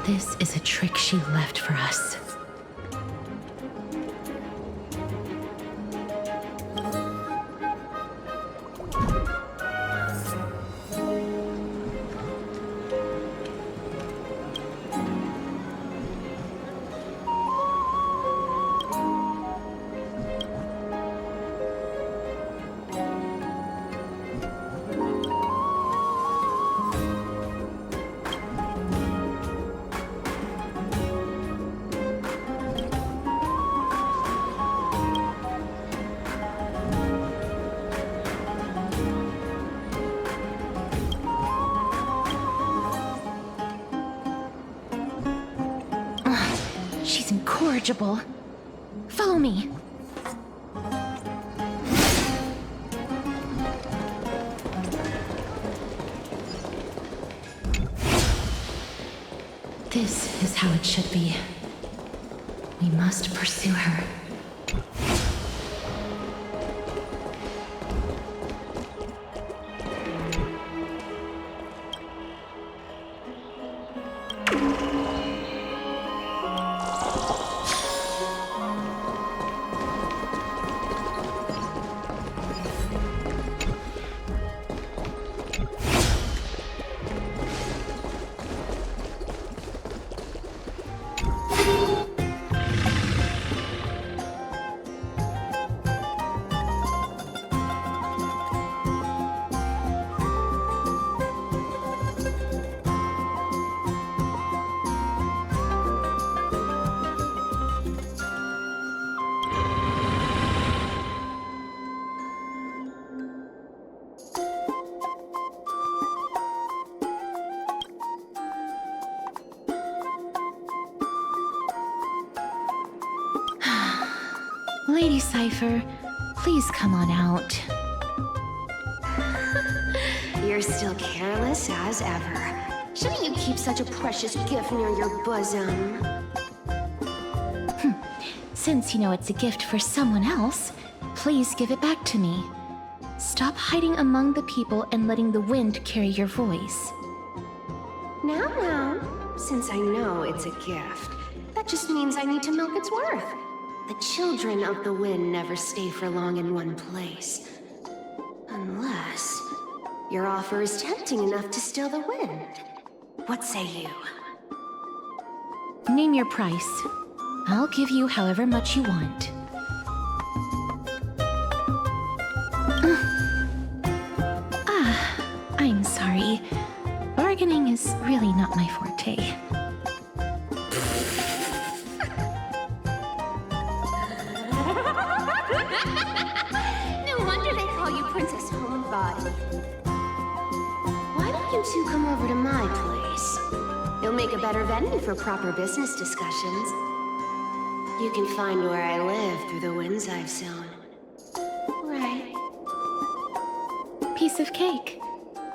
This is a trick she left for us. She's incorrigible. Follow me. This is how it should be. We must pursue her. Lady Cypher, please come on out. You're still careless as ever. Shouldn't you keep such a precious gift near your bosom? Since you know it's a gift for someone else, please give it back to me. Stop hiding among the people and letting the wind carry your voice. Now, since I know it's a gift, that just means I need to milk its worth. The children of the wind never stay for long in one place. Unless your offer is tempting enough to still the wind. What say you? Name your price. I'll give you however much you want. I'm sorry. Bargaining is really not my forte. No wonder they call you Princess Homebody. Why don't you two come over to my place? It'll make a better venue for proper business discussions. You can find where I live through the winds I've sown. Right. Piece of cake.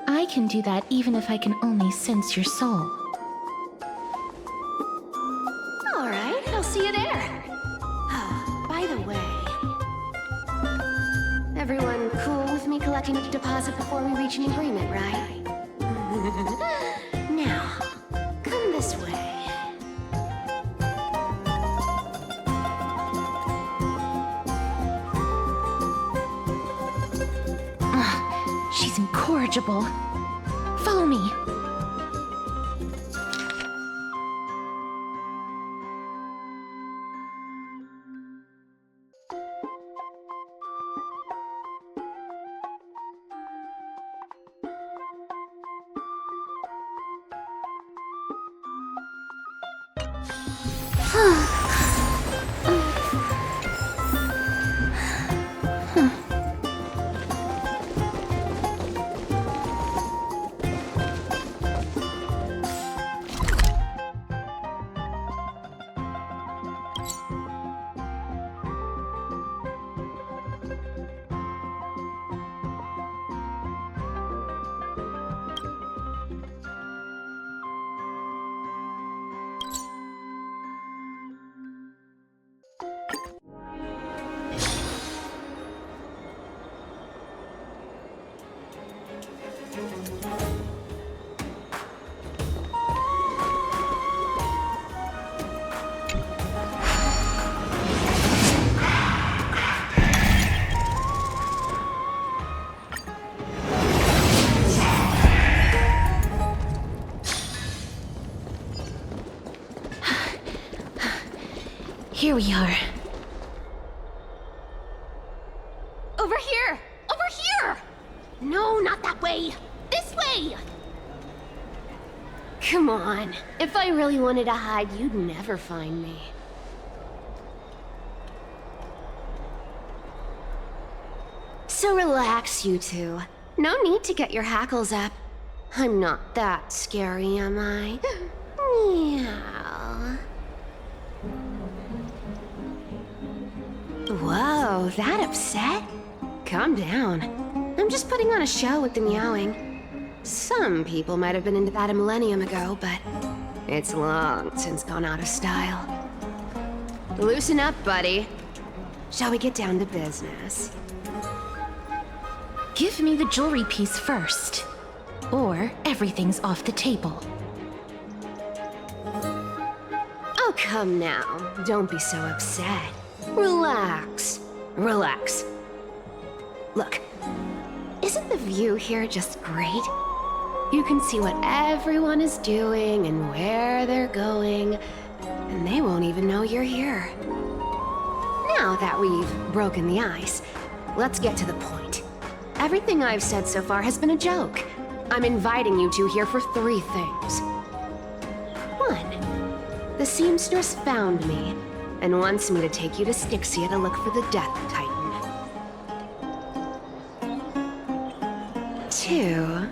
I can do that even if I can only sense your soul. All right, I'll see you there. Oh, by the way, everyone cool with me collecting a deposit before we reach an agreement, right? Now, come this way. She's incorrigible. Follow me. Here we are. Over here! Over here! No, not that way! This way! Come on. If I really wanted to hide, you'd never find me. So relax, you two. No need to get your hackles up. I'm not that scary, am I? Meow. Whoa, that upset? Calm down. I'm just putting on a show with the meowing. Some people might have been into that a millennium ago, but it's long since gone out of style. Loosen up, buddy. Shall we get down to business? Give me the jewelry piece first, or everything's off the table. Oh, come now. Don't be so upset. Relax. Relax. Look, isn't the view here just great? You can see what everyone is doing and where they're going, and they won't even know you're here. Now that we've broken the ice, let's get to the point. Everything I've said so far has been a joke. I'm inviting you two here for 3 things. 1, the seamstress found me and wants me to take you to Styxia to look for the Death Titan. 2,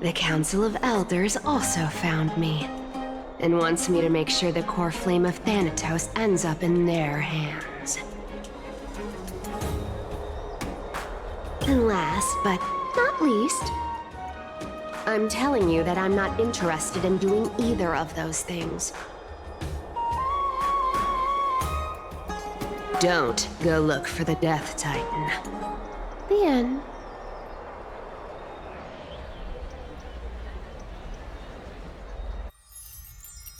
the Council of Elders also found me and wants me to make sure the core flame of Thanatos ends up in their hands. And last but not least, I'm telling you that I'm not interested in doing either of those things. Don't go look for the Death Titan. The end.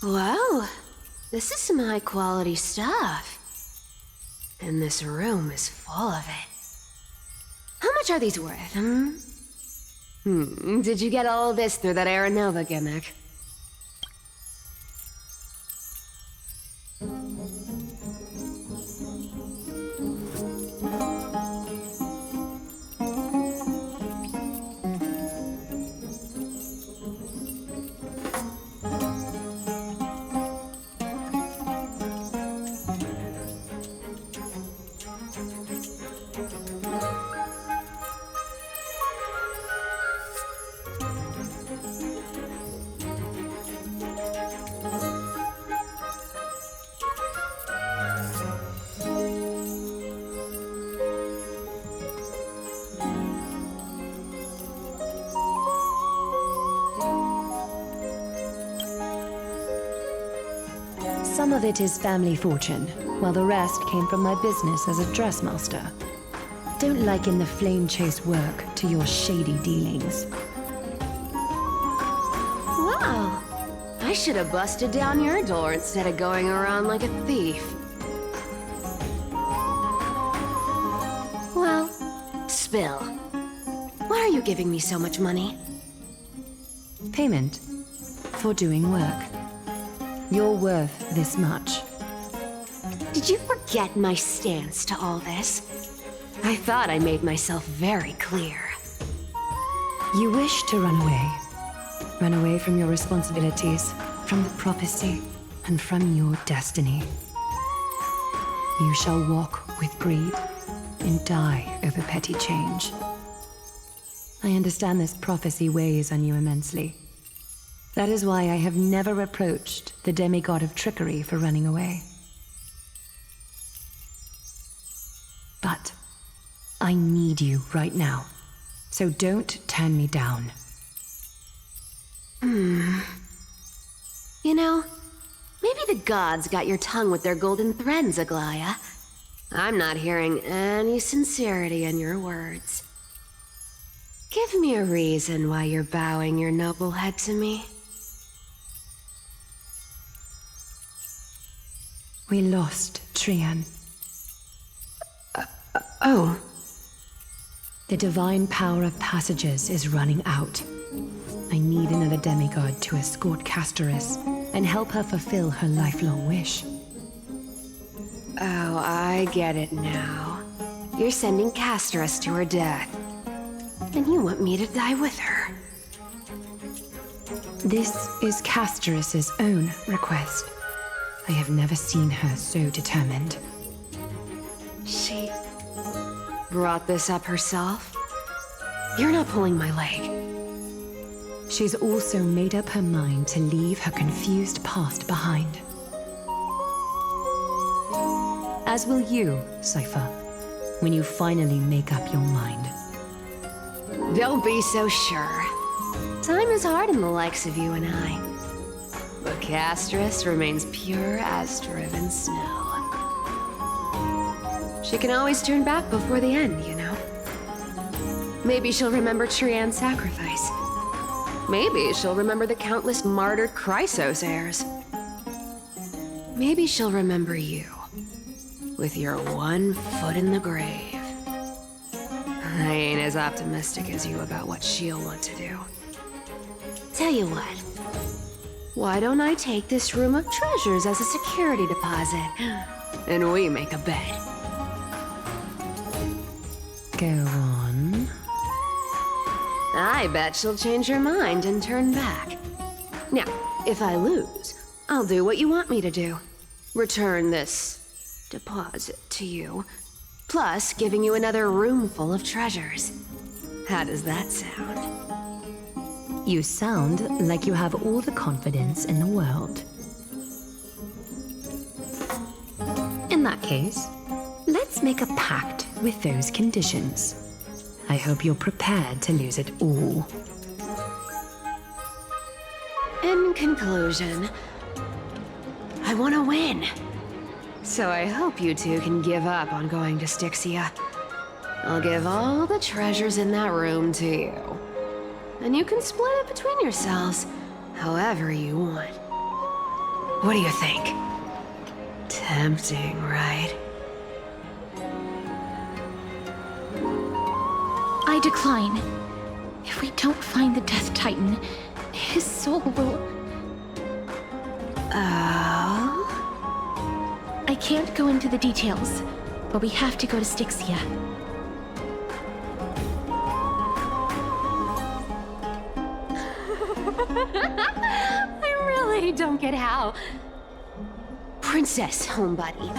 Whoa, this is some high-quality stuff. And this room is full of it. How much are these worth, Did you get all this through that Aeronova gimmick? Some of it is family fortune, while the rest came from my business as a dressmaster. Don't liken the flame chase work to your shady dealings. Wow, I should have busted down your door instead of going around like a thief. Well, spill. Why are you giving me so much money? Payment for doing work. You're worth this much. Did you forget my stance to all this? I thought I made myself very clear. You wish to run away. Run away from your responsibilities, from the prophecy, and from your destiny. You shall walk with greed and die over petty change. I understand this prophecy weighs on you immensely. That is why I have never reproached the demigod of trickery for running away. But I need you right now, so don't turn me down. You know, maybe the gods got your tongue with their golden threads, Aglaya. I'm not hearing any sincerity in your words. Give me a reason why you're bowing your noble head to me. We lost Trian. Oh. The divine power of passages is running out. I need another demigod to escort Castoris and help her fulfill her lifelong wish. Oh, I get it now. You're sending Castras to her death. And you want me to die with her. This is Casteras's own request. I have never seen her so determined. She brought this up herself? You're not pulling my leg. She's also made up her mind to leave her confused past behind. As will you, Cypher, when you finally make up your mind. Don't be so sure. Time is hard in the likes of you and I. But Castras remains pure as driven snow. She can always turn back before the end, you know? Maybe she'll remember Trian's sacrifice. Maybe she'll remember the countless martyred Chrysos heirs. Maybe she'll remember you, with your one foot in the grave. I ain't as optimistic as you about what she'll want to do. Tell you what, why don't I take this room of treasures as a security deposit, and we make a bet? Go on. I bet she'll change her mind and turn back. Now, if I lose, I'll do what you want me to do. Return this deposit to you, plus giving you another room full of treasures. How does that sound? You sound like you have all the confidence in the world. In that case, let's make a pact with those conditions. I hope you're prepared to lose it all. In conclusion, I want to win. So I hope you two can give up on going to Styxia. I'll give all the treasures in that room to you. And you can split it between yourselves however you want. What do you think? Tempting, right? I decline. If we don't find the Death Titan, his soul will... Oh? I can't go into the details, but we have to go to Styxia. I really don't get how. Princess, homebuddy,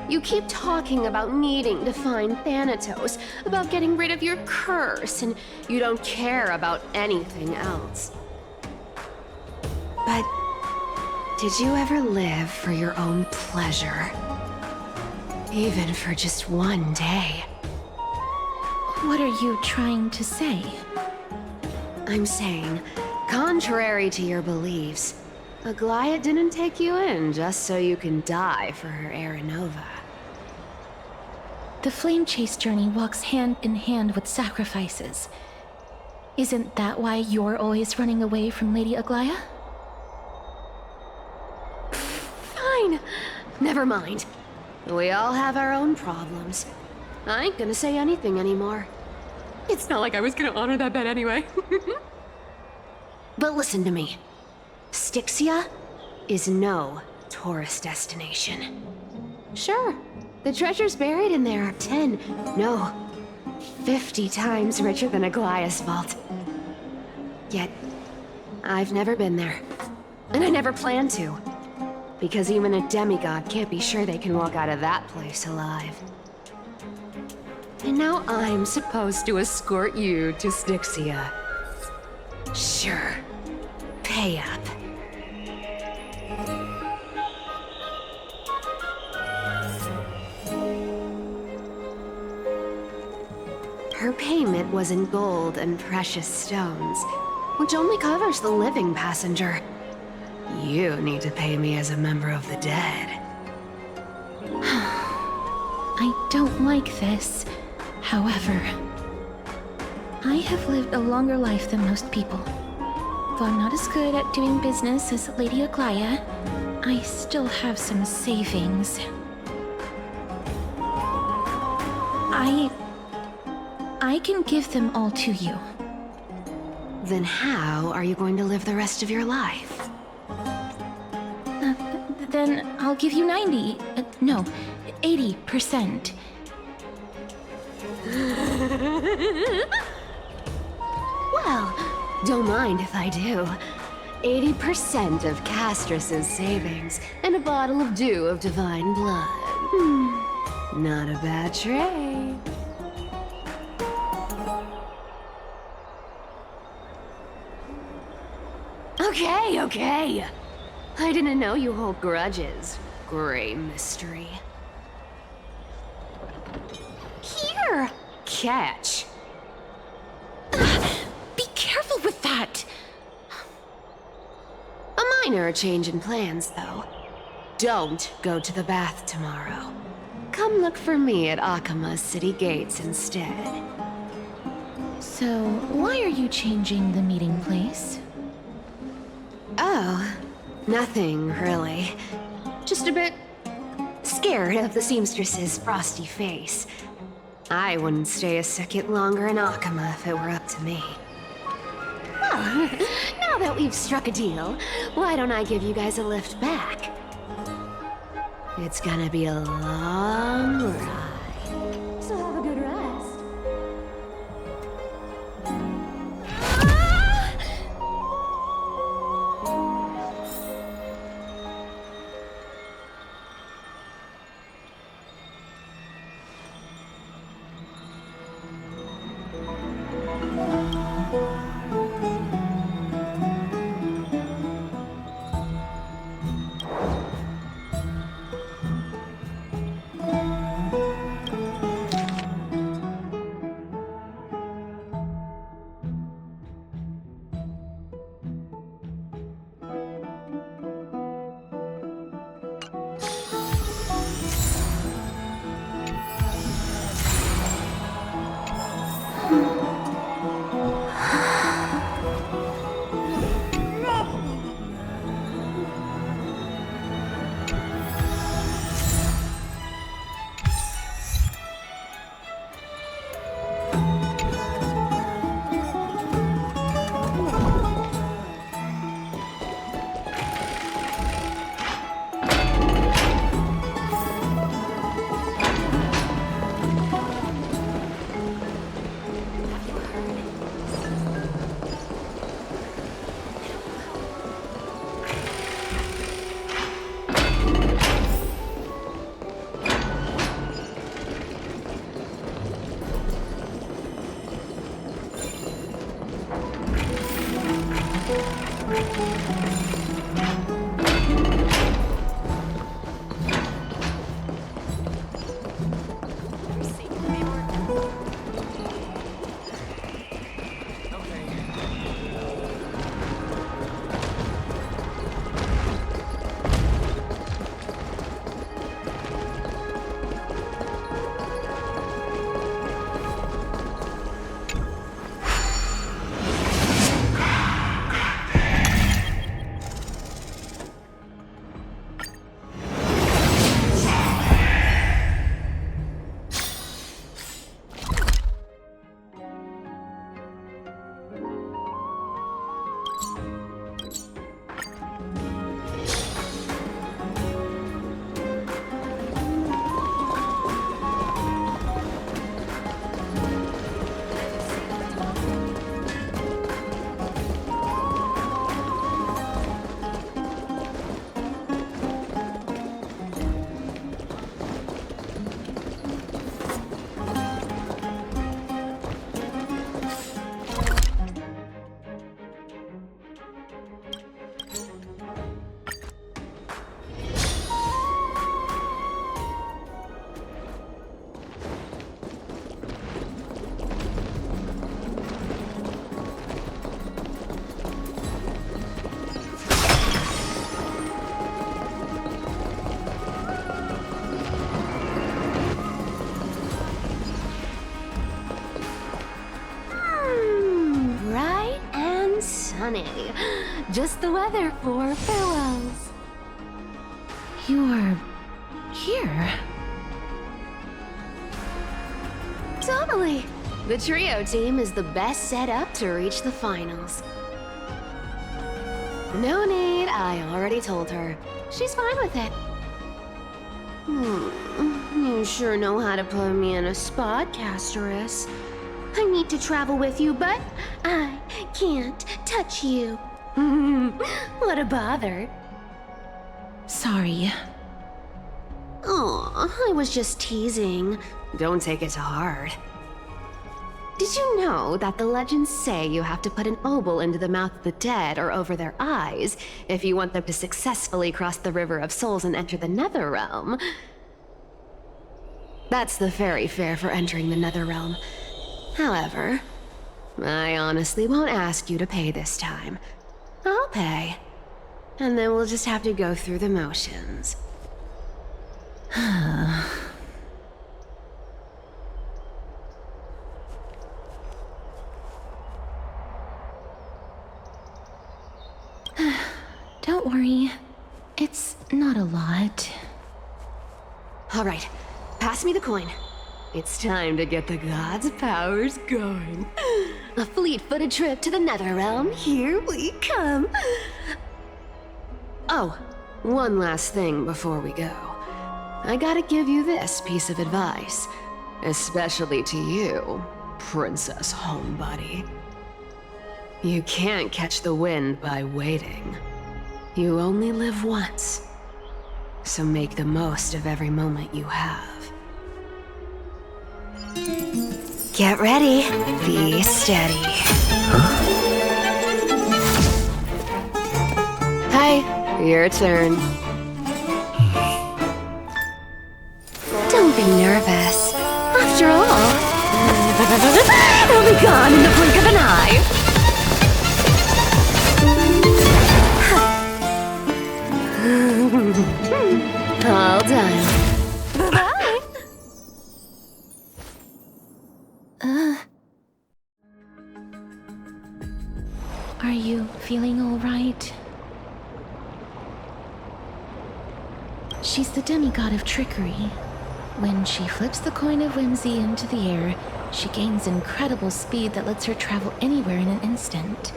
you keep talking about needing to find Thanatos, about getting rid of your curse, and you don't care about anything else. But did you ever live for your own pleasure? Even for just one day? What are you trying to say? I'm saying, contrary to your beliefs, Aglaia didn't take you in just so you can die for her Aranova. The flame chase journey walks hand in hand with sacrifices. Isn't that why you're always running away from Lady Aglaia? Fine. Never mind. We all have our own problems. I ain't gonna say anything anymore. It's not like I was gonna honor that bet anyway. But listen to me. Styxia is no tourist destination. Sure, the treasures buried in there are 10, no, 50 times richer than Aglaia's vault. Yet, I've never been there. And I never plan to. Because even a demigod can't be sure they can walk out of that place alive. And now I'm supposed to escort you to Styxia. Sure. Pay up. Her payment was in gold and precious stones, which only covers the living passenger. You need to pay me as a member of the dead. I don't like this. However, I have lived a longer life than most people. Though I'm not as good at doing business as Lady Aglaia, I still have some savings. I can give them all to you. Then how are you going to live the rest of your life? Then I'll give you 90. No, 80%. Well, don't mind if I do. 80% of Castrus's savings and a bottle of dew of divine blood. Not a bad trade. Okay. I didn't know you hold grudges. Gray mystery. Here! Catch. Be careful with that! A minor change in plans, though. Don't go to the bath tomorrow. Come look for me at Akama's city gates instead. So, why are you changing the meeting place? Oh, nothing really. Just a bit scared of the seamstress's frosty face. I wouldn't stay a second longer in Akama if it were up to me. Well, now that we've struck a deal, why don't I give you guys a lift back? It's gonna be a long ride. So have a good rest. Sunny. Just the weather for farewells. You're here? Totally. The trio team is the best set up to reach the finals. No need, I already told her. She's fine with it. You sure know how to put me in a spot, Castorus. I need to travel with you, but I can't touch you. What a bother. Sorry. Oh, I was just teasing. Don't take it to heart. Did you know that the legends say you have to put an obol into the mouth of the dead or over their eyes if you want them to successfully cross the River of Souls and enter the Netherrealm? That's the fairy fare for entering the Netherrealm. However, I honestly won't ask you to pay this time. I'll pay. And then we'll just have to go through the motions. Don't worry. It's not a lot. All right, pass me the coin. It's time to get the gods' powers going. A fleet-footed trip to the Netherrealm. Here we come. Oh, one last thing before we go. I gotta give you this piece of advice. Especially to you, Princess Homebody. You can't catch the wind by waiting. You only live once. So make the most of every moment you have. Get ready. Be steady. Hi, your turn. Don't be nervous. After all, it'll be gone in the blink of an eye. All done. Bye. Are you feeling all right? She's the demigod of trickery. When she flips the coin of whimsy into the air, she gains incredible speed that lets her travel anywhere in an instant.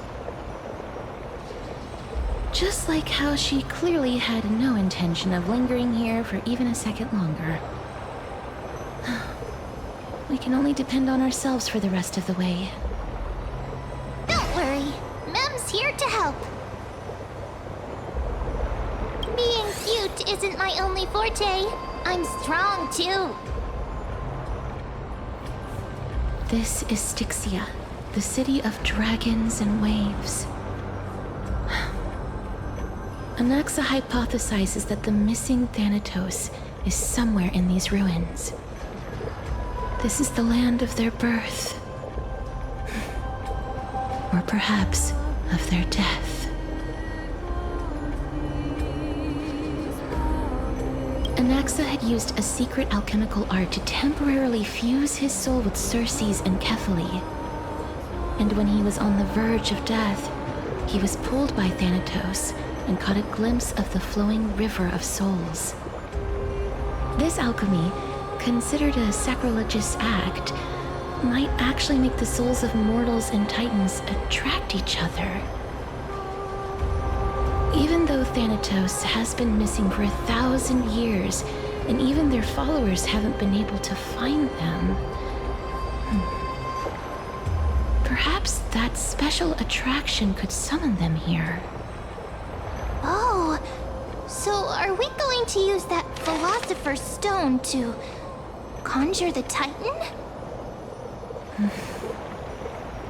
Just like how she clearly had no intention of lingering here for even a second longer. We can only depend on ourselves for the rest of the way. Don't worry. Mem's here to help. Being cute isn't my only forte. I'm strong, too. This is Styxia, the city of dragons and waves. Anaxa hypothesizes that the missing Thanatos is somewhere in these ruins. This is the land of their birth. Or perhaps of their death. Anaxa had used a secret alchemical art to temporarily fuse his soul with Circe's and Kefali. And when he was on the verge of death, he was pulled by Thanatos and caught a glimpse of the flowing river of souls. This alchemy, considered a sacrilegious act, might actually make the souls of mortals and titans attract each other. Even though Thanatos has been missing for 1,000 years, and even their followers haven't been able to find them, perhaps that special attraction could summon them here. Oh, so are we going to use that Philosopher's Stone to conjure the Titan?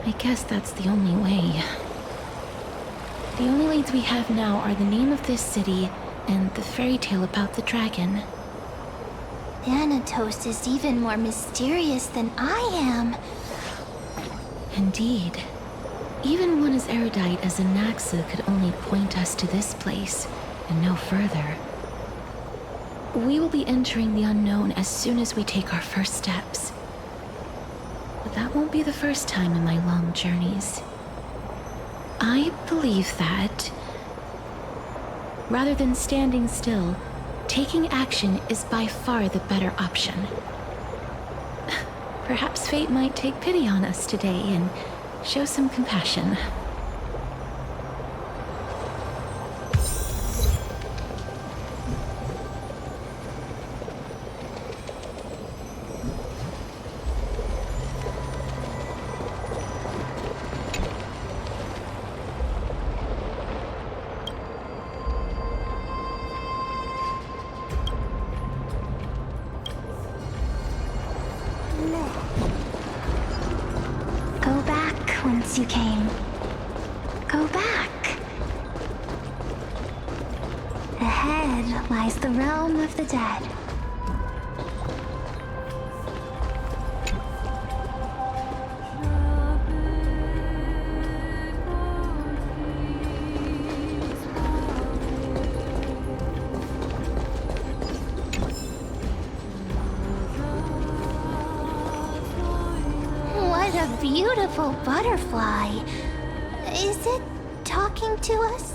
I guess that's the only way. The only leads we have now are the name of this city and the fairy tale about the dragon. Thanatos is even more mysterious than I am. Indeed. Even one as erudite as Anaxa could only point us to this place, and no further. We will be entering the unknown as soon as we take our first steps. But that won't be the first time in my long journeys. I believe that, rather than standing still, taking action is by far the better option. Perhaps fate might take pity on us today and show some compassion. Ahead lies the realm of the dead. What a beautiful butterfly. Is it talking to us?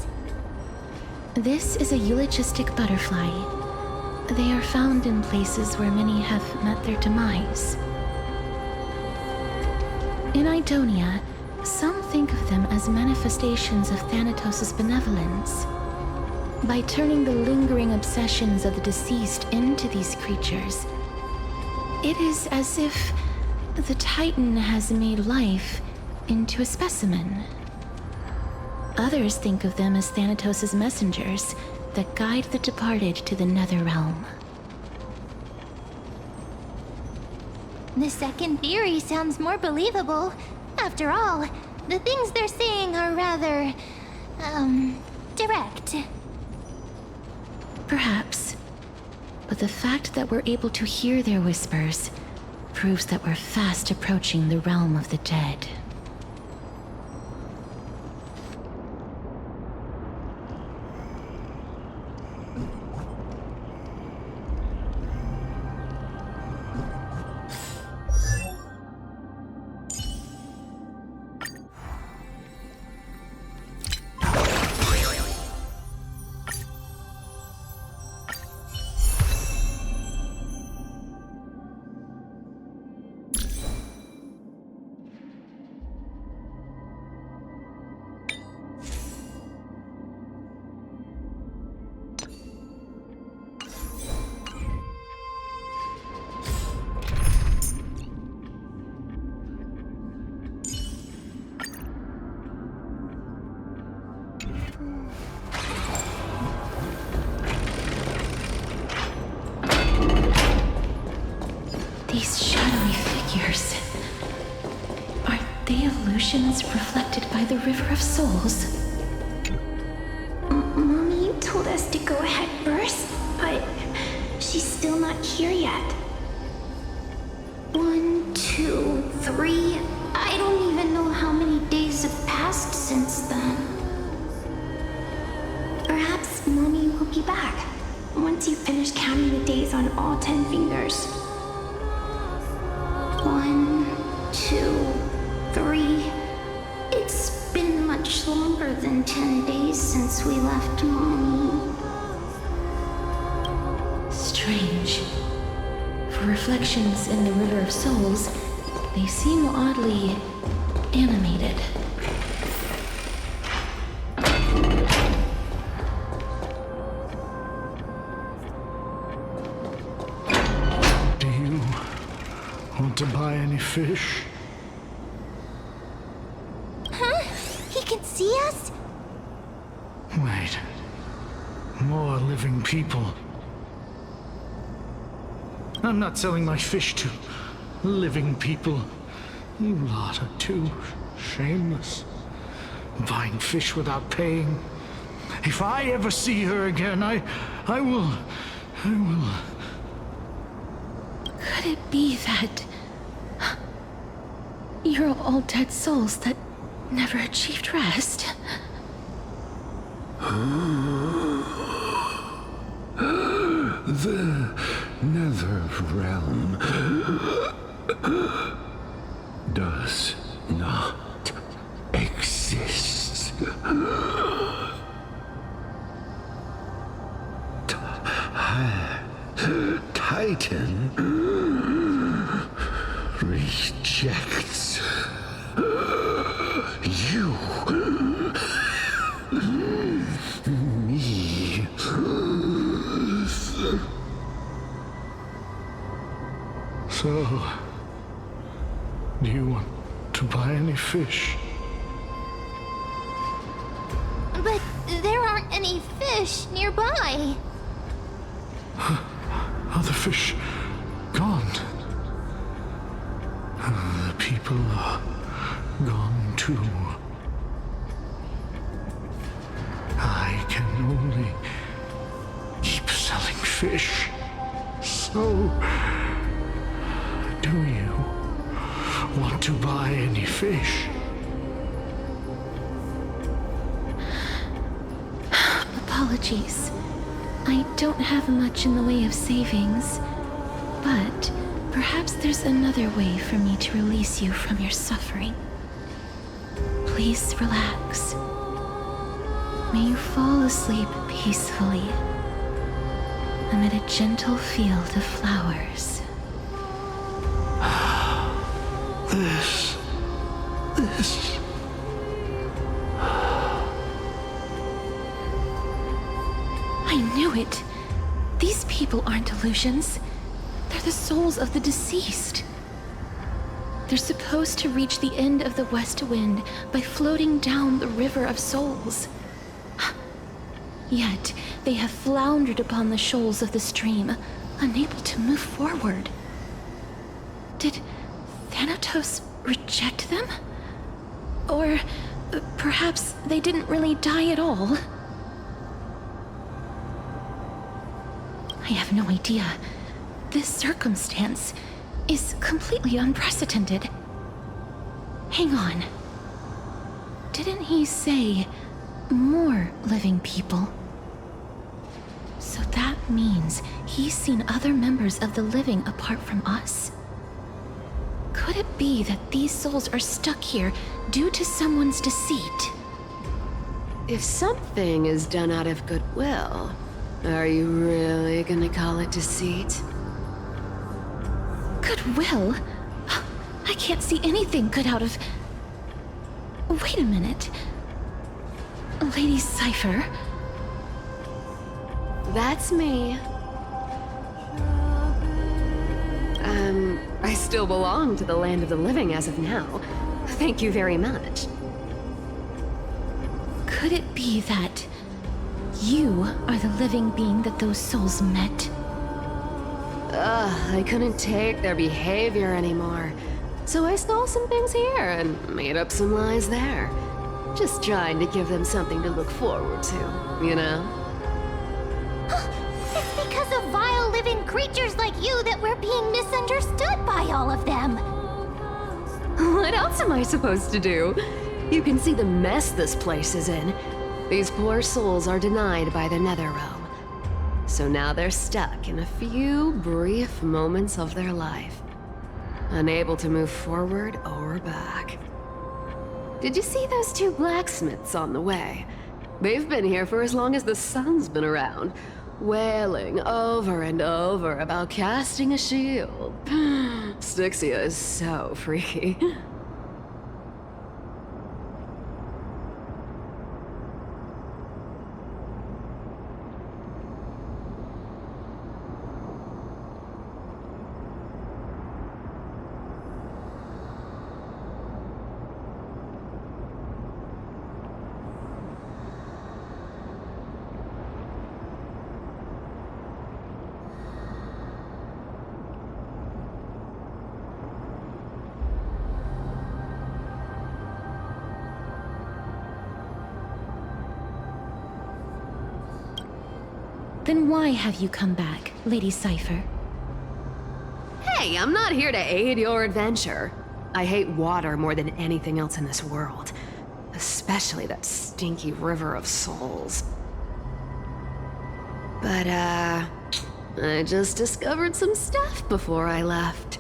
This is a eulogistic butterfly. They are found in places where many have met their demise. In Idonia, some think of them as manifestations of Thanatos' benevolence. By turning the lingering obsessions of the deceased into these creatures, it is as if the Titan has made life into a specimen. Others think of them as Thanatos' messengers that guide the departed to the nether realm. The second theory sounds more believable. After all, the things they're saying are rather, direct. Perhaps. But the fact that we're able to hear their whispers proves that we're fast approaching the realm of the dead. These shadowy figures. Are they illusions reflected by the River of Souls? Mommy told us to go ahead first, but she's still not here yet. 1, 2, 3. I don't even know how many days have passed since then. Perhaps Mommy will be back once you finish counting the days on all 10 fingers. 1, 2, 3. It's been much longer than 10 days since we left Mommy. Strange. For reflections in the River of Souls, they seem oddly animated. Do you want to buy any fish? Huh? He can see us? Wait. More living people. I'm not selling my fish to living people. You lot are too shameless. Buying fish without paying. If I ever see her again, I will... Could it be that you're all dead souls that never achieved rest? The nether realm does not exist. Titan rejects you. Me. So, do you want to buy any fish? But there aren't any fish nearby. Are the fish gone? The people are gone too. I can only fish. So, do you want to buy any fish? Apologies. I don't have much in the way of savings, but perhaps there's another way for me to release you from your suffering. Please relax. May you fall asleep peacefully amid a gentle field of flowers. This. I knew it. These people aren't illusions. They're the souls of the deceased. They're supposed to reach the end of the west wind by floating down the river of souls. Yet, they have floundered upon the shoals of the stream, unable to move forward. Did Thanatos reject them? Or perhaps they didn't really die at all? I have no idea. This circumstance is completely unprecedented. Hang on. Didn't he say more living people? So that means he's seen other members of the living apart from us? Could it be that these souls are stuck here due to someone's deceit? If something is done out of goodwill, are you really gonna call it deceit? Goodwill? I can't see anything good out of... Wait a minute. Lady Cypher? That's me. I still belong to the land of the living as of now. Thank you very much. Could it be that you are the living being that those souls met? I couldn't take their behavior anymore. So I stole some things here and made up some lies there. Just trying to give them something to look forward to, you know? It's because of vile living creatures like you that we're being misunderstood by all of them. What else am I supposed to do? You can see the mess this place is in. These poor souls are denied by the nether realm. So now they're stuck in a few brief moments of their life, unable to move forward or back. Did you see those two blacksmiths on the way? They've been here for as long as the sun's been around, wailing over and over about casting a shield. Styxia is so freaky. Then why have you come back, Lady Cypher? Hey, I'm not here to aid your adventure. I hate water more than anything else in this world. Especially that stinky river of souls. But, I just discovered some stuff before I left.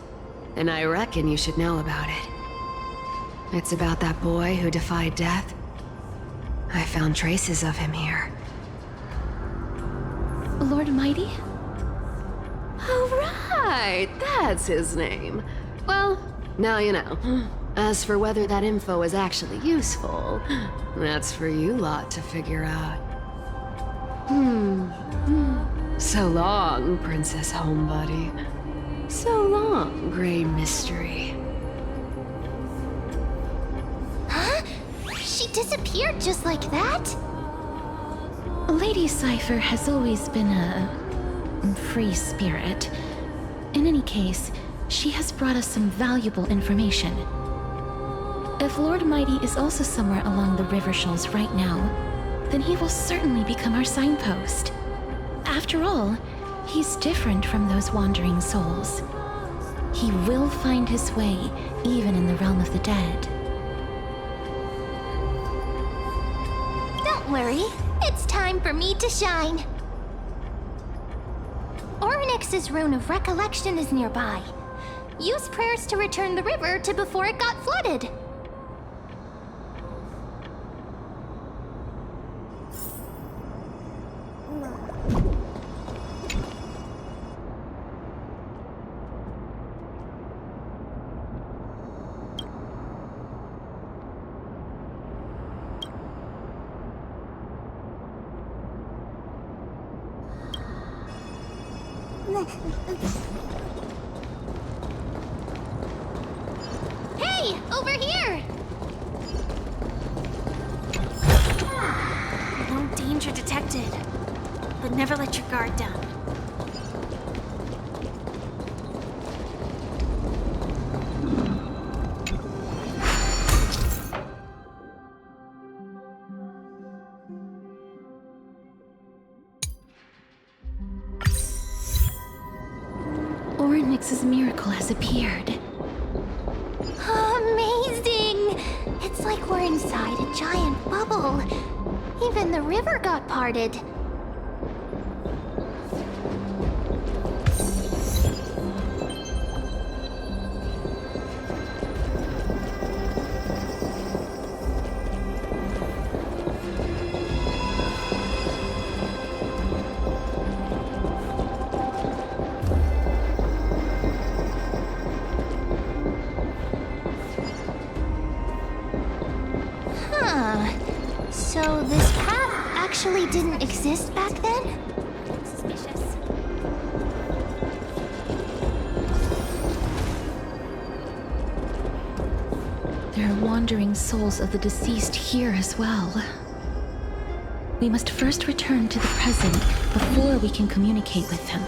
And I reckon you should know about it. It's about that boy who defied death. I found traces of him here. Lord Mighty? Oh, right! That's his name. Well, now you know. As for whether that info is actually useful, that's for you lot to figure out. So long, Princess Homebody. So long, Grey Mystery. Huh? She disappeared just like that? Lady Cypher has always been a free spirit. In any case, she has brought us some valuable information. If Lord Mighty is also somewhere along the river shoals right now, then he will certainly become our signpost. After all, He's different from those wandering souls. He will find his way, even in the realm of the dead. Don't worry, it's time for me to shine. Orynyx's rune of recollection is nearby. Use prayers to return the river to before it got flooded. Hey, over here! No danger detected, but never let your guard down. Orynyx's miracle has appeared. Amazing! It's like we're inside a giant bubble. Even the river got parted. So this path actually didn't exist back then? Suspicious. There are wandering souls of the deceased here as well. We must first return to the present before we can communicate with them.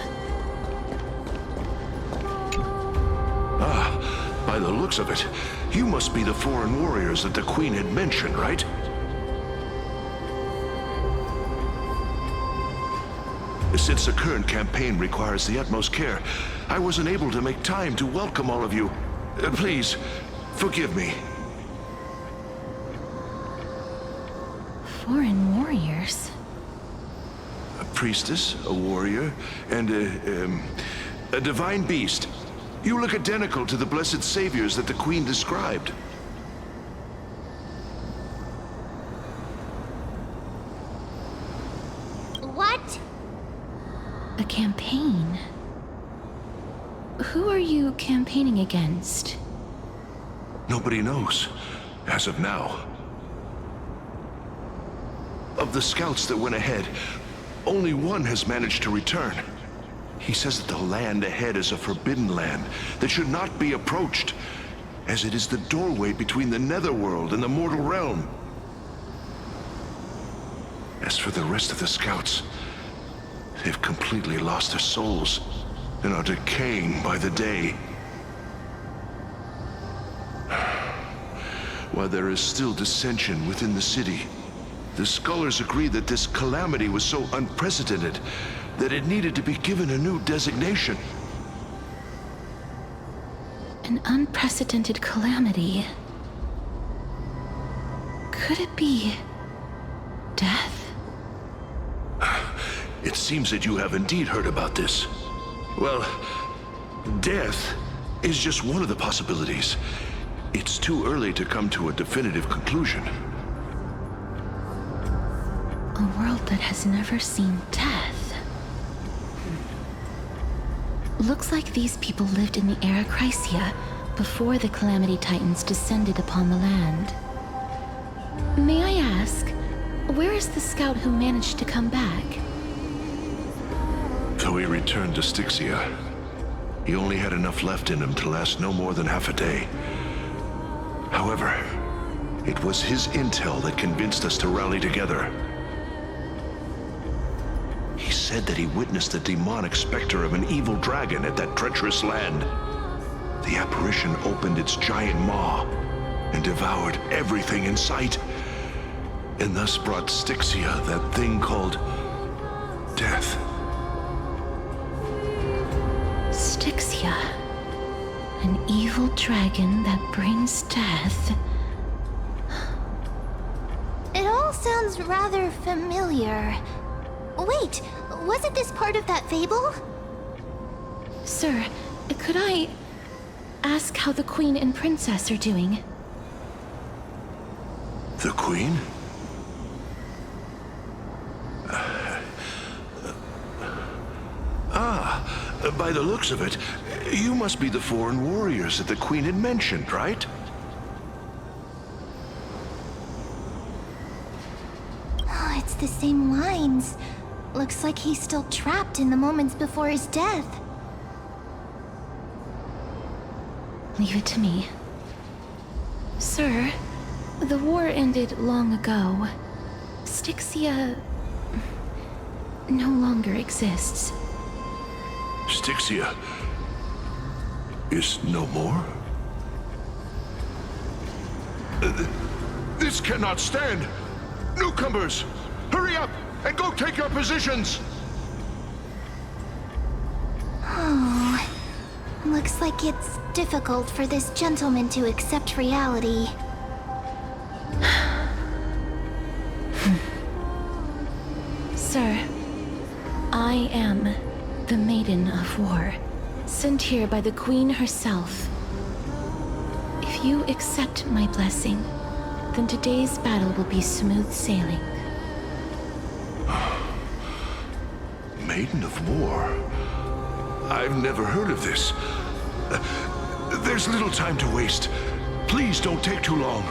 Ah, by the looks of it, you must be the foreign warriors that the Queen had mentioned, right? Since the current campaign requires the utmost care, I wasn't able to make time to welcome all of you. Please, forgive me. Foreign warriors? A priestess, a warrior, and a divine beast. You look identical to the blessed saviors that the Queen described. What? A campaign? Who are you campaigning against? Nobody knows, as of now. Of the scouts that went ahead, only one has managed to return. He says that the land ahead is a forbidden land that should not be approached, as it is the doorway between the netherworld and the mortal realm. As for the rest of the scouts, they've completely lost their souls and are decaying by the day. While there is still dissension within the city, the scholars agree that this calamity was so unprecedented that it needed to be given a new designation. An unprecedented calamity. Could it be death? It seems that you have indeed heard about this. Well, death is just one of the possibilities. It's too early to come to a definitive conclusion. A world that has never seen death. Looks like these people lived in the era Chrysia before the Calamity Titans descended upon the land. May I ask, where is the scout who managed to come back? Though he returned to Styxia, he only had enough left in him to last no more than half a day. However, it was his intel that convinced us to rally together. He said that he witnessed the demonic specter of an evil dragon at that treacherous land. The apparition opened its giant maw and devoured everything in sight, and thus brought Styxia that thing called death. Styxia. An evil dragon that brings death. It all sounds rather familiar. Wait, wasn't this part of that fable? Sir, could I ask how the Queen and Princess are doing? The Queen? By the looks of it, you must be the foreign warriors that the Queen had mentioned, right? Oh, it's the same lines. Looks like he's still trapped in the moments before his death. Leave it to me. Sir, the war ended long ago. Styxia no longer exists. Styxia is no more? This cannot stand! Newcomers, hurry up and go take your positions! Oh, looks like it's difficult for this gentleman to accept reality. Sir, I am the Maiden of War, sent here by the Queen herself. If you accept my blessing, then today's battle will be smooth sailing. Maiden of War? I've never heard of this. There's little time to waste. Please don't take too long.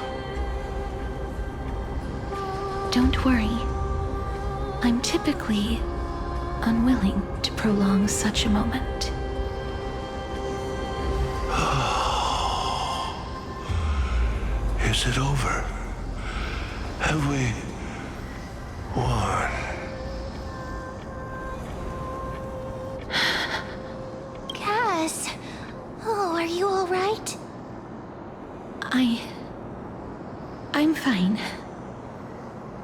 Don't worry. I'm typically unwilling to prolong such a moment. Is it over? Have we won? Cass, oh, are you all right? I'm fine.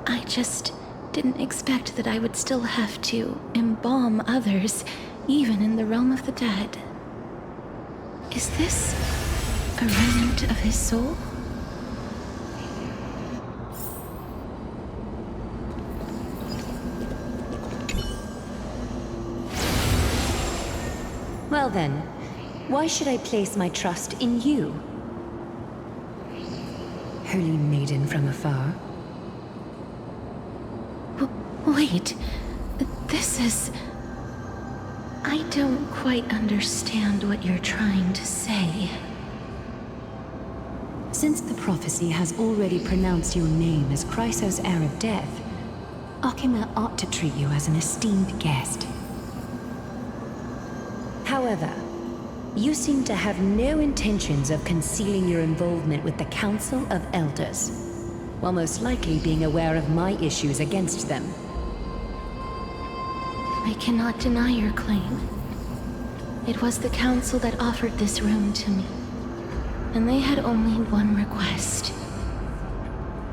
I just didn't expect that I would still have to embalm others, even in the realm of the dead. Is this a remnant of his soul? Well then, why should I place my trust in you? Holy maiden from afar. Wait, this is... I don't quite understand what you're trying to say. Since the prophecy has already pronounced your name as Chrysos, heir of death, Akima ought to treat you as an esteemed guest. However, you seem to have no intentions of concealing your involvement with the Council of Elders, while most likely being aware of my issues against them. I cannot deny your claim. It was the Council that offered this room to me, and they had only one request.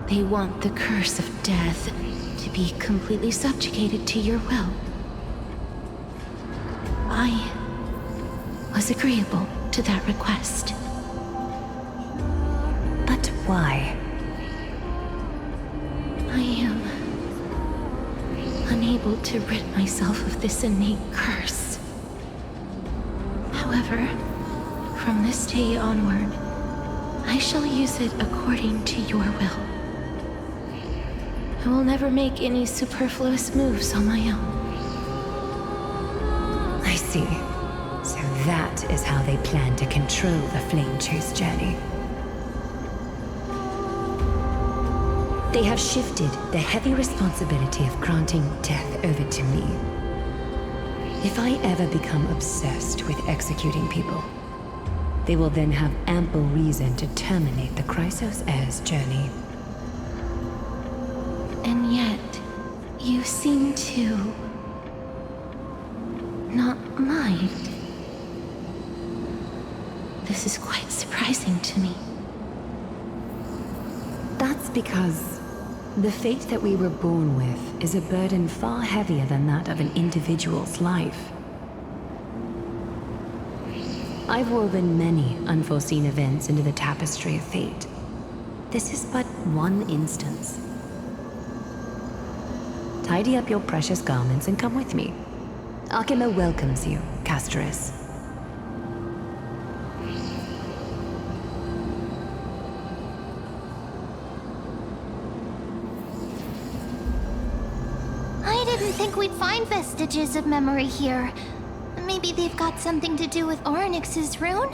They want the curse of death to be completely subjugated to your will. I was agreeable to that request. But why? I am unable to rid myself of this innate curse. However, from this day onward, I shall use it according to your will. I will never make any superfluous moves on my own. I see. So that is how they plan to control the Flame Chase journey. They have shifted the heavy responsibility of granting death over to me. If I ever become obsessed with executing people, they will then have ample reason to terminate the Chrysos heir's journey. And yet, you seem to not mind. This is quite surprising to me. That's because the fate that we were born with is a burden far heavier than that of an individual's life. I've woven many unforeseen events into the tapestry of fate. This is but one instance. Tidy up your precious garments and come with me. Akima welcomes you, Casterus. I didn't think we'd find vestiges of memory here. Maybe they've got something to do with Ornyx's rune?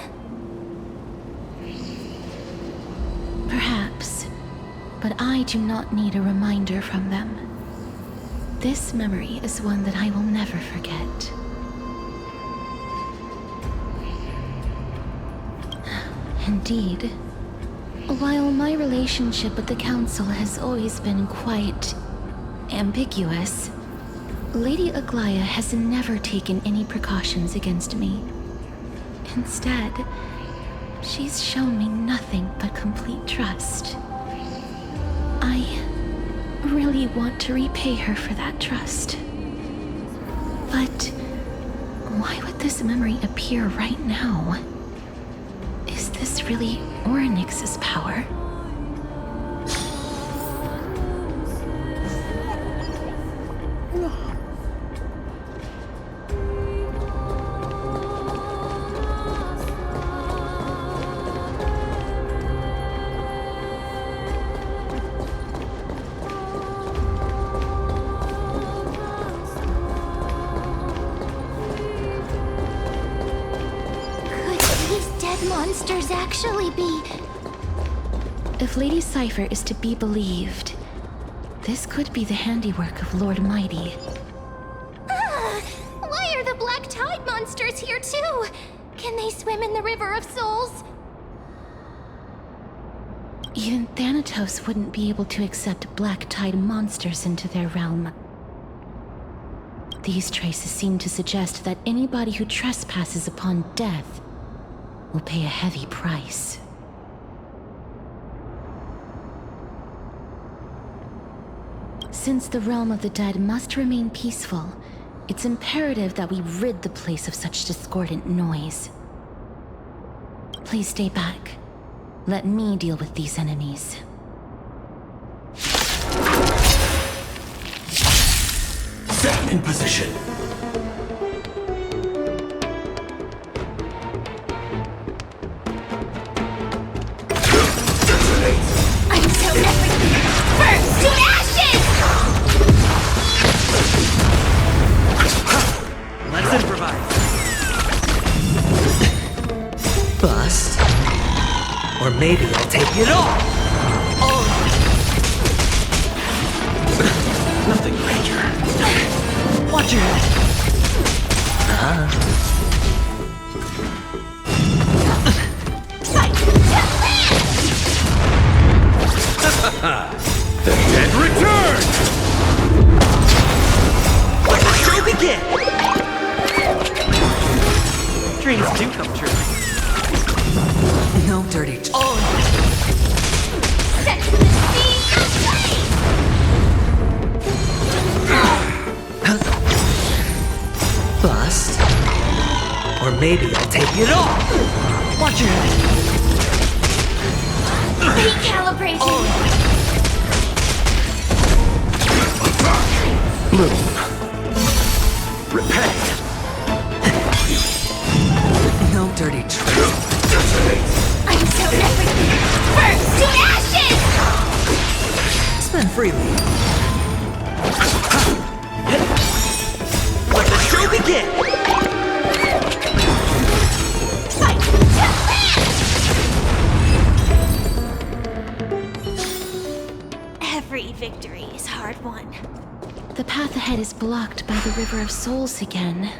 Perhaps, but I do not need a reminder from them. This memory is one that I will never forget. Indeed, while my relationship with the Council has always been quite ambiguous, Lady Aglaya has never taken any precautions against me. Instead, she's shown me nothing but complete trust. I really want to repay her for that trust. But why would this memory appear right now? Is this really Ornyx's power? Monsters actually be... If Lady Cypher is to be believed, this could be the handiwork of Lord Mighty. Why are the Black Tide monsters here too? Can they swim in the River of Souls? Even Thanatos wouldn't be able to accept Black Tide monsters into their realm. These traces seem to suggest that anybody who trespasses upon death will pay a heavy price. Since the realm of the dead must remain peaceful, it's imperative that we rid the place of such discordant noise. Please stay back. Let me deal with these enemies. Set in position. Until everything burns to ashes! Let's improvise. Bust. Or maybe I'll take it all. Oh. Nothing major. Watch your head. The dead return! Let the show begin! Dreams do come true. No dirty Set the sea aflame! Bust. Or maybe I'll take it all. Watch your head. Recalibration! Bloom. Repay. No dirty tricks. Until everything burns to ashes! Spend freely. Let the show begin! Every victory is hard won. The path ahead is blocked by the River of Souls again.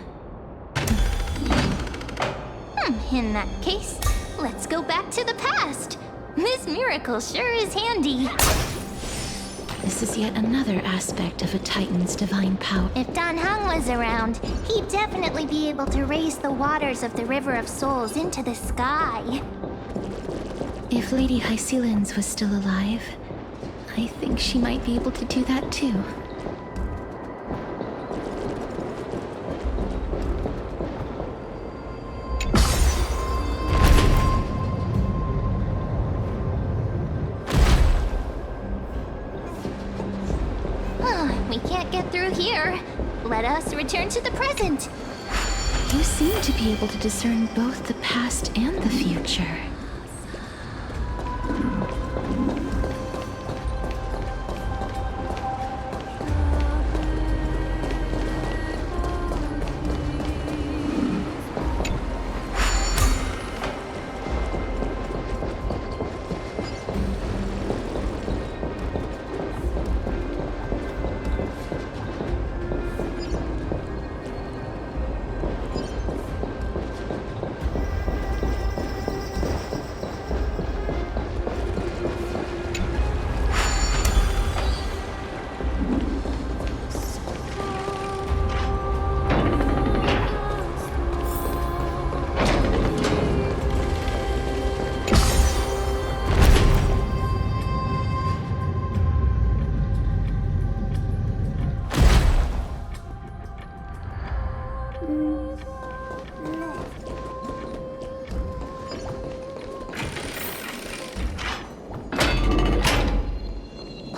In that case, let's go back to the past. This miracle sure is handy. This is yet another aspect of a Titan's divine power. If Dan Heng was around, he'd definitely be able to raise the waters of the River of Souls into the sky. If Lady Hycelens was still alive, I think she might be able to do that too. get through here. Let us return to the present. You seem to be able to discern both the past and the future.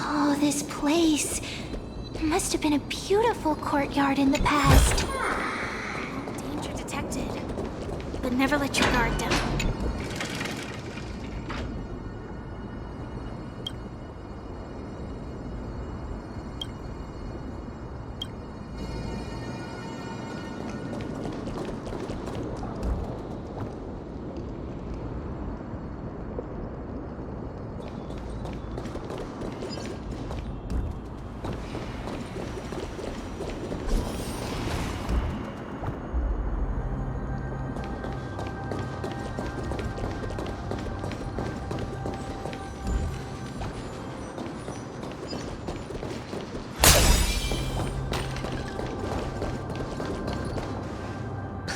Oh, this place. Must have been a beautiful courtyard in the past. Danger detected. But never let your guard down.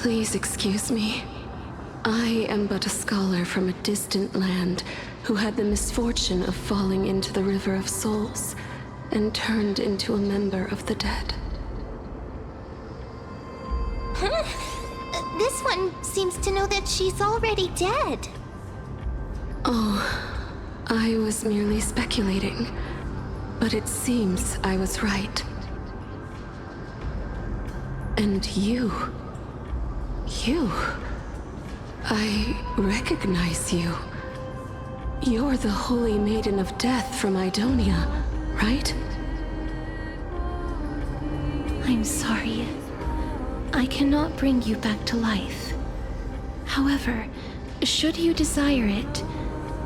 Please excuse me. I am but a scholar from a distant land who had the misfortune of falling into the River of Souls and turned into a member of the dead. This one seems to know that she's already dead. Oh, I was merely speculating, but it seems I was right. And you... I recognize you. You're the Holy Maiden of Death from Idonia, right? I'm sorry. I cannot bring you back to life. However, should you desire it,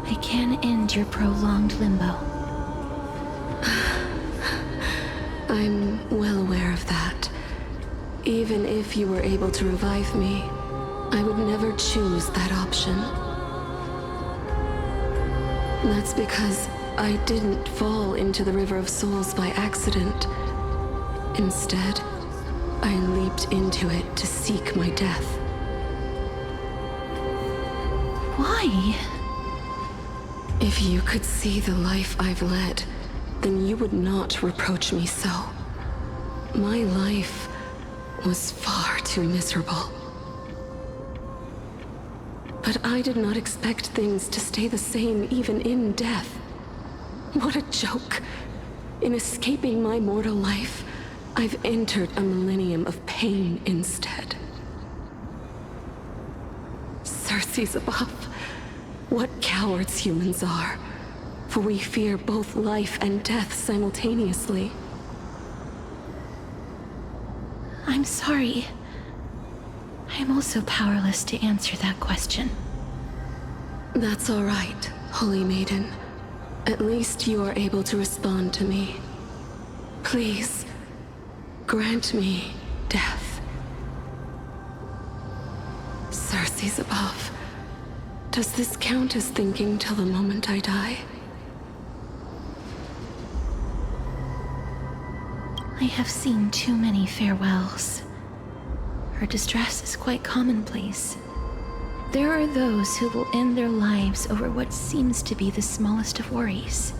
I can end your prolonged limbo. I'm well aware of that. Even if you were able to revive me, I would never choose that option. That's because I didn't fall into the River of Souls by accident. Instead, I leaped into it to seek my death. Why? If you could see the life I've led, then you would not reproach me so. My life was far too miserable. But I did not expect things to stay the same even in death. What a joke. In escaping my mortal life, I've entered a millennium of pain instead. Circes above, what cowards humans are, for we fear both life and death simultaneously. I'm sorry. I am also powerless to answer that question. That's all right, Holy Maiden. At least you are able to respond to me. Please, grant me death. Circes above, does this count as thinking till the moment I die? I have seen too many farewells. Her distress is quite commonplace. There are those who will end their lives over what seems to be the smallest of worries.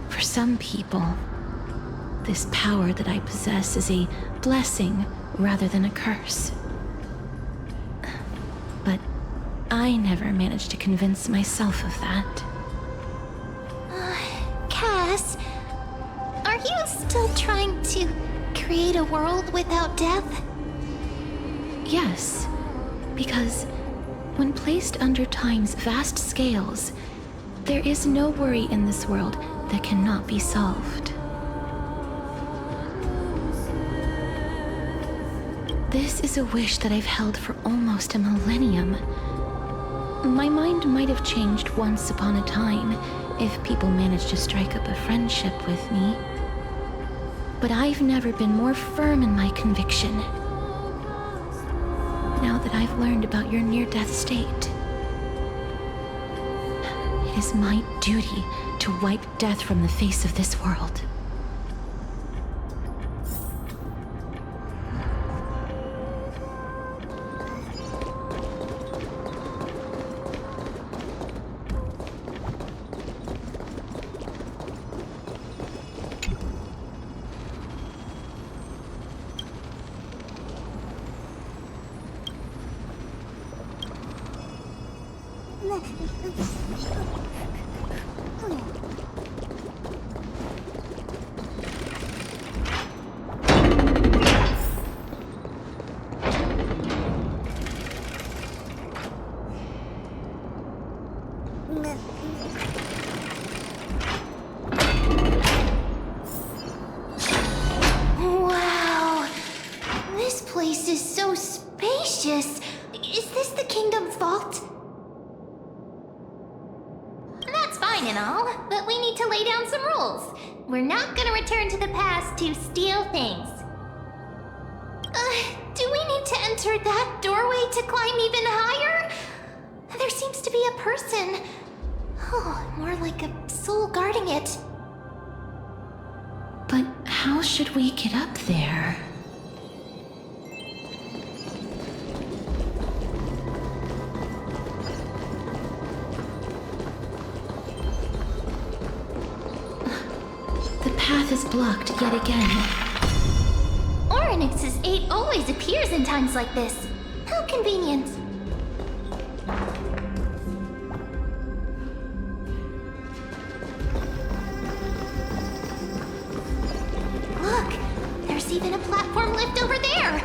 For some people, this power that I possess is a blessing rather than a curse. But I never managed to convince myself of that. Cass, are you still trying create a world without death? Yes, because when placed under time's vast scales, there is no worry in this world that cannot be solved. This is a wish that I've held for almost a millennium. My mind might have changed once upon a time if people managed to strike up a friendship with me. But I've never been more firm in my conviction. Now that I've learned about your near-death state, it is my duty to wipe death from the face of this world. Wow! This place is so spacious. Is this the kingdom's vault? That's fine and all, but we need to lay down some rules. We're not gonna return to the past to steal things. Do we need to enter that doorway to climb even higher? There seems to be a person. Oh, more like a soul guarding it. But how should we get up there? The path is blocked yet again. Oryx's 8 always appears in times like this. How convenient. Look, there's even a platform lift over there.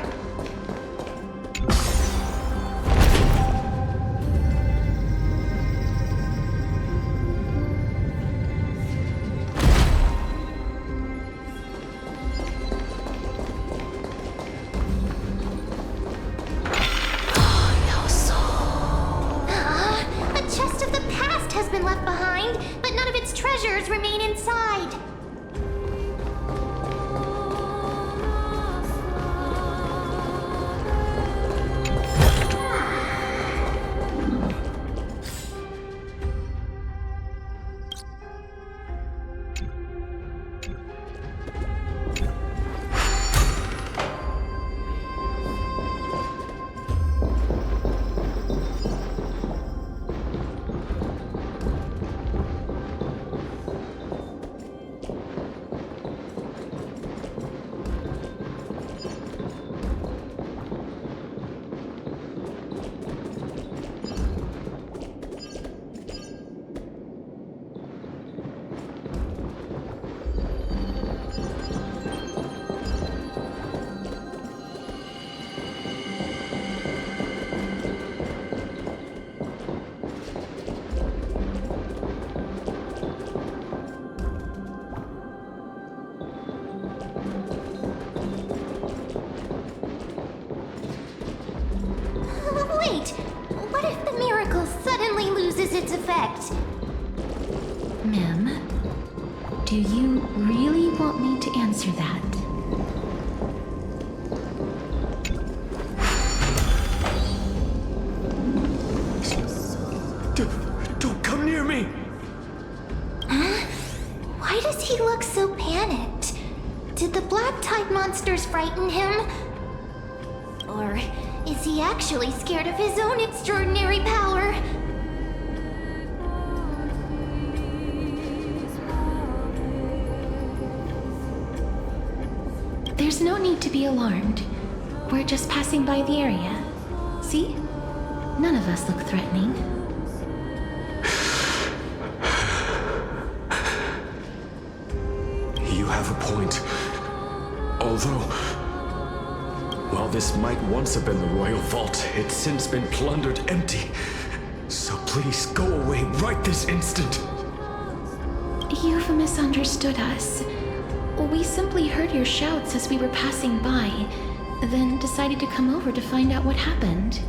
A chest of the past has been left behind, but none of its treasures remain inside. Wait, what if the miracle suddenly loses its effect? Mem, do you really want me to answer that? Don't come near me! Why does he look so panicked? Did the black tide monsters frighten him? Or is he actually scared of his own extraordinary power? There's no need to be alarmed. We're just passing by the area. See? None of us look threatening. You have a point. All Although, while this might once have been the royal vault, it's since been plundered empty. So please go away right this instant. You've misunderstood us. We simply heard your shouts as we were passing by, then decided to come over to find out what happened.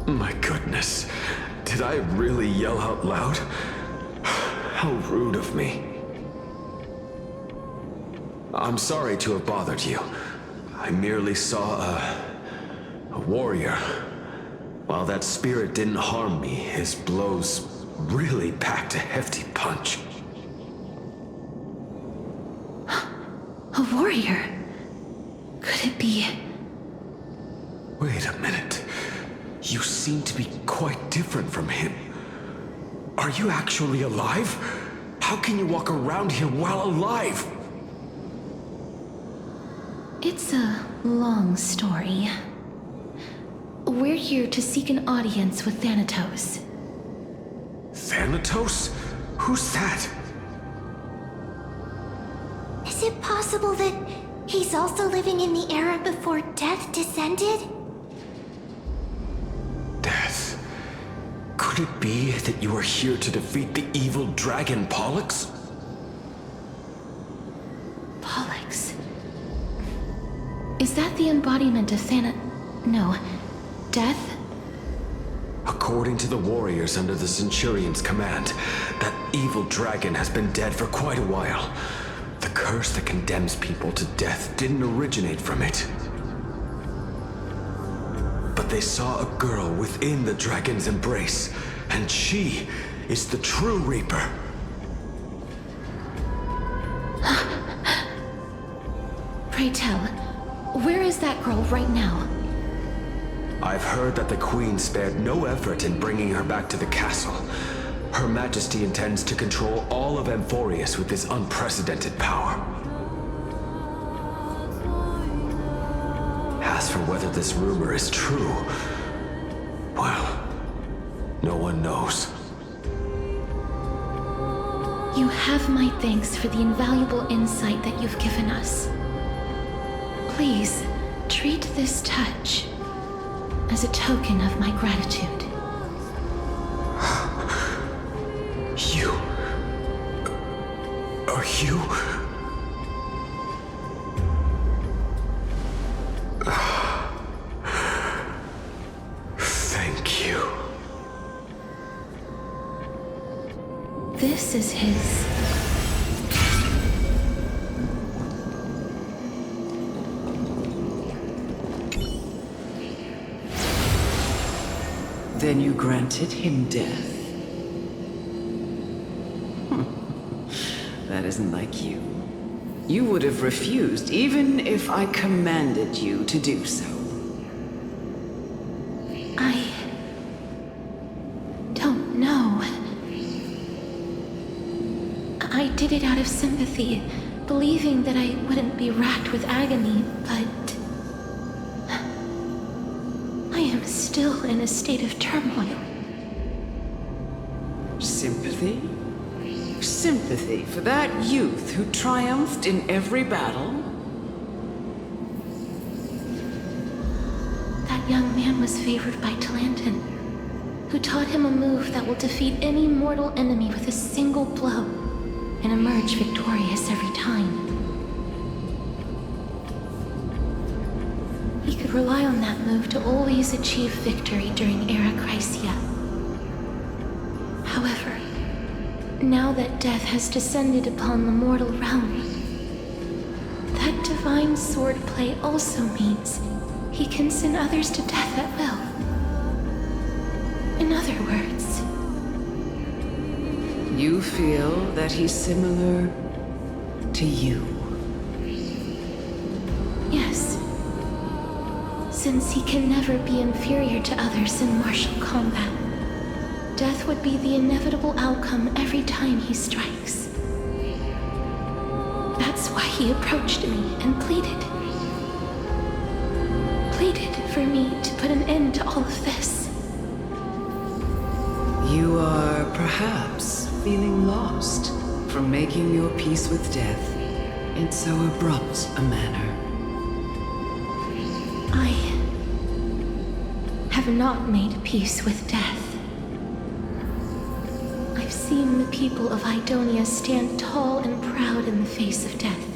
My goodness, did I really yell out loud? How rude of me. I'm sorry to have bothered you. I merely saw a warrior. While that spirit didn't harm me, his blows really packed a hefty punch. A warrior? Could it be... Wait a minute. You seem to be quite different from him. Are you actually alive? How can you walk around here while alive? It's a long story. We're here to seek an audience with Thanatos. Thanatos? Who's that? Is it possible that he's also living in the era before death descended? Death? Could it be that you are here to defeat the evil dragon Pollux? Pollux? Is that the embodiment of No. Death? According to the warriors under the Centurion's command, that evil dragon has been dead for quite a while. The curse that condemns people to death didn't originate from it. But they saw a girl within the dragon's embrace, and she is the true Reaper. Pray tell, where is that girl right now? I've heard that the Queen spared no effort in bringing her back to the castle. Her Majesty intends to control all of Amphorius with this unprecedented power. As for whether this rumor is true, well, no one knows. You have my thanks for the invaluable insight that you've given us. Please, treat this touch as a token of my gratitude. Are you? Thank you. This is his... Then you granted him death. That isn't like you. You would have refused even if I commanded you to do so. I don't know. I did it out of sympathy, believing that I wouldn't be racked with agony, but... I am still in a state of turmoil. Sympathy? Sympathy for that youth who triumphed in every battle? That young man was favored by Talantin, who taught him a move that will defeat any mortal enemy with a single blow and emerge victorious every time. He could rely on that move to always achieve victory during Era Chrysia. However, now that death has descended upon the mortal realm, that divine swordplay also means he can send others to death at will. In other words... You feel that he's similar to you? Yes. Since he can never be inferior to others in martial combat, death would be the inevitable outcome every time he strikes. That's why he approached me and pleaded. Pleaded for me to put an end to all of this. You are perhaps feeling lost from making your peace with death. in so abrupt a manner? I have not made peace with death. I've seen the people of Idonia stand tall and proud in the face of death.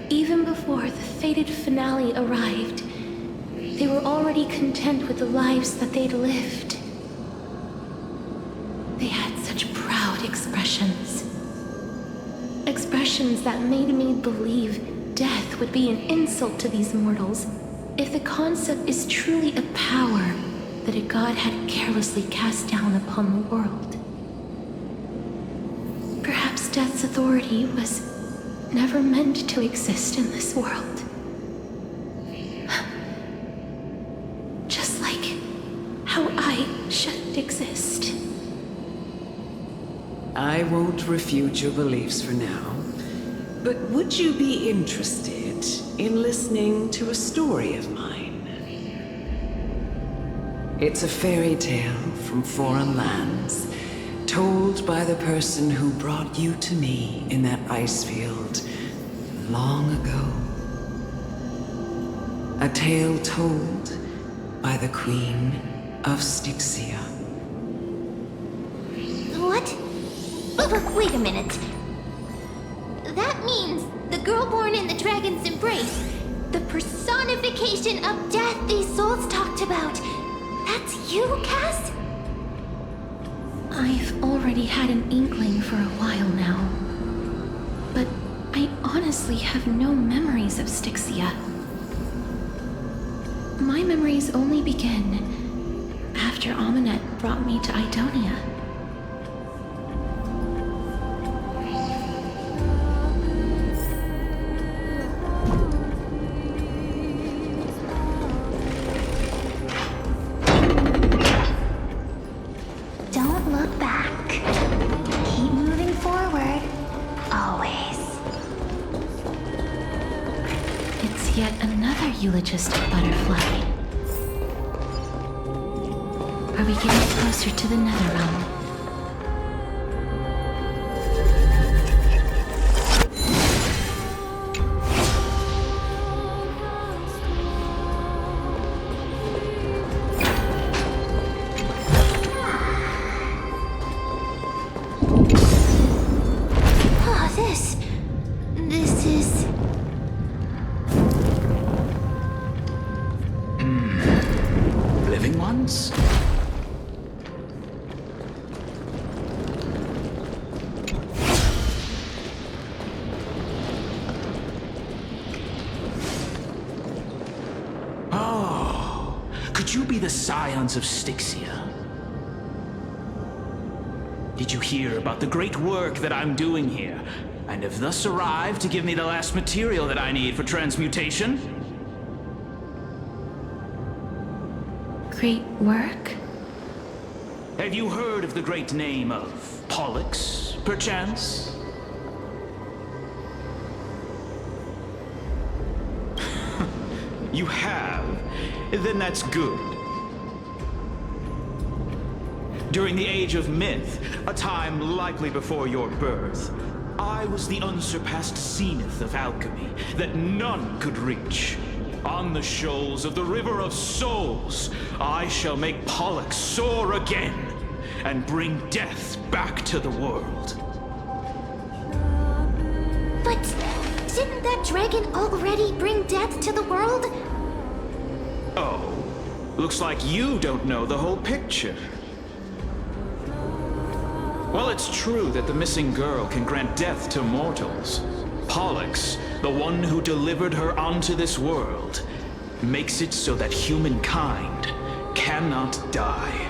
Even before the fated finale arrived, they were already content with the lives that they'd lived. They had such proud expressions. Expressions that made me believe death would be an insult to these mortals if the concept is truly a power that a god had carelessly cast down upon the world. Perhaps death's authority was never meant to exist in this world. Just like how I shouldn't exist. I won't refute your beliefs for now, but would you be interested in listening to a story of mine? It's a fairy tale from foreign lands, told by the person who brought you to me in that ice field long ago. A tale told by the Queen of Styxia. What? Wait a minute. That means the girl born in the dragon's embrace, the personification of death these souls talked about. That's you, Cass? I've already had an inkling for a while now. But I honestly have no memories of Styxia. My memories only begin after Amunet brought me to Idonia. Don't look back. Keep moving forward. Always. It's yet another eulogistic butterfly. Are we getting closer to the Netherrealm? This is... Living ones? Oh, could you be the scions of Styxia? Did you hear about the great work that I'm doing here, and have thus arrived to give me the last material that I need for transmutation? Great work? Have you heard of the great name of Pollux, perchance? You have? Then that's good. During the Age of Myth, a time likely before your birth, I was the unsurpassed zenith of alchemy that none could reach. On the shoals of the River of Souls, I shall make Pollux soar again and bring death back to the world. But didn't that dragon already bring death to the world? Oh, looks like you don't know the whole picture. Well, it's true that the missing girl can grant death to mortals. Pollux, the one who delivered her onto this world, makes it so that humankind cannot die.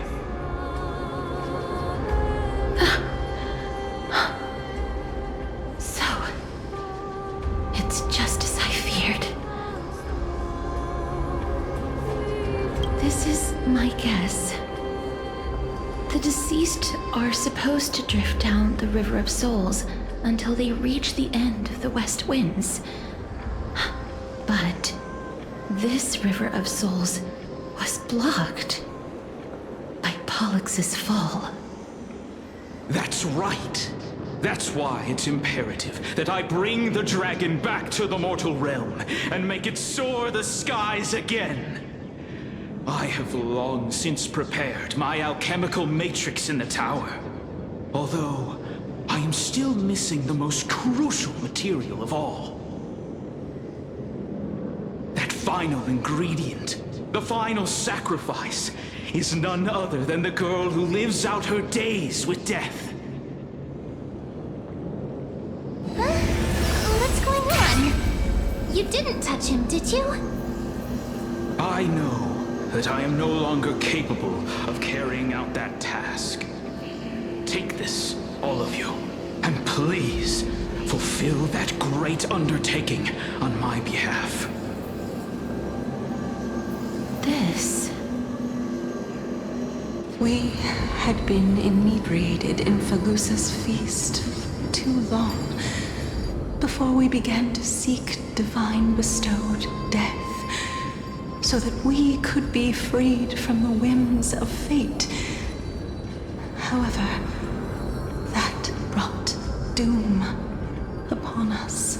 So, it's just as I feared. This is my guess. The deceased are supposed to drift down the River of Souls until they reach the end of the West Winds. But this River of Souls was blocked by Pollux's fall. That's right. That's why it's imperative that I bring the dragon back to the mortal realm and make it soar the skies again. I have long since prepared my alchemical matrix in the tower, although I am still missing the most crucial material of all. That final ingredient, the final sacrifice, is none other than the girl who lives out her days with death. What's going on? You didn't touch him, did you? I know that I am no longer capable of carrying out that task. Take this, all of you, and please fulfill that great undertaking on my behalf. This... We had been inebriated in Fagusa's feast too long before we began to seek divine bestowed death, so that we could be freed from the whims of fate. However, that brought doom upon us.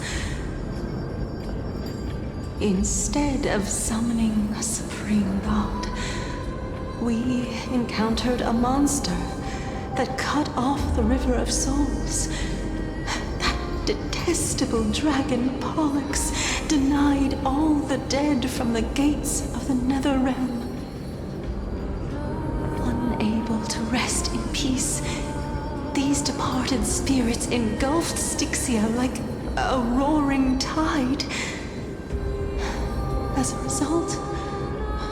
Instead of summoning a supreme god, we encountered a monster that cut off the River of Souls. That detestable dragon Pollux denied all the dead from the gates of the Nether Realm. Unable to rest in peace, these departed spirits engulfed Styxia like a roaring tide. As a result,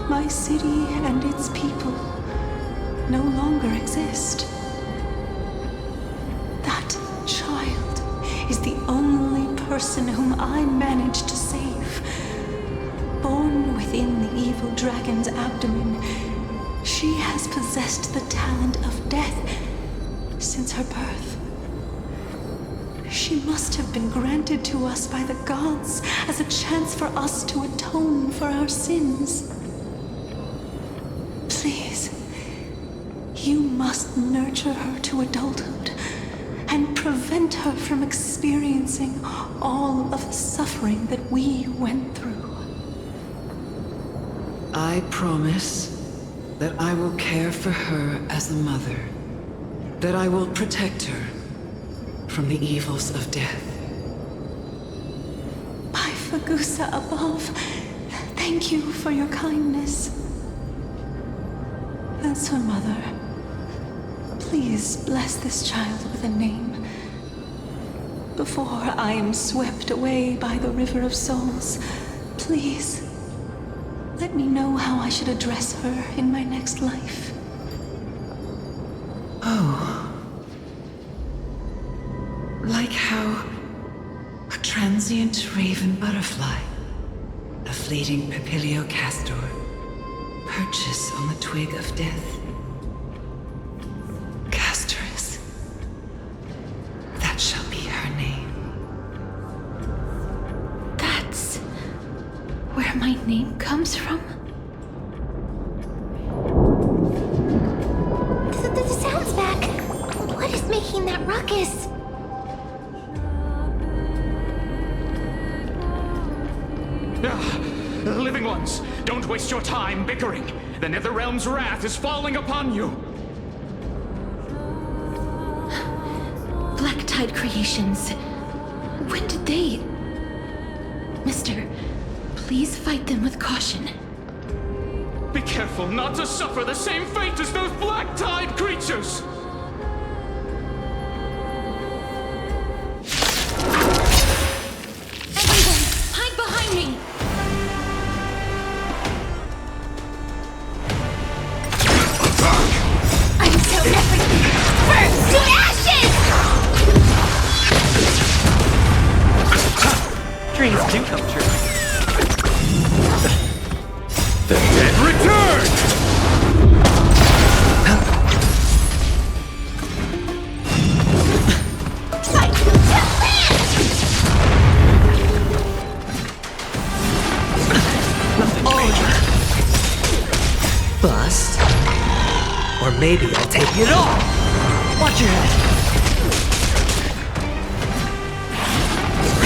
my city and its people no longer exist. That child is the only person whom I managed to save. Born within the evil dragon's abdomen, she has possessed the talent of death since her birth. She must have been granted to us by the gods as a chance for us to atone for our sins. Please, you must nurture her to adulthood and prevent her from experiencing all of the suffering that we went through. I promise that I will care for her as a mother, that I will protect her from the evils of death. By Fagusa above, thank you for your kindness. As her mother, please bless this child with a name. Before I am swept away by the River of Souls, please, let me know how I should address her in my next life. Oh. Like how a transient raven butterfly, a fleeting papilio castor, perches on the twig of death. Castorus. That shall be her name. That's where my name comes from? The sound's back. What is making that ruckus? Living ones, don't waste your time bickering. The Netherrealm's wrath is falling upon you. Black Tide Creations. When did they... Mister, please fight them with caution. Be careful not to suffer the same fate as those Black Tide creatures! Everyone, hide behind me! I'm so everything burns to ashes! Dreams do come true. The dead return! Bust. Or maybe I'll take it all. Watch your head.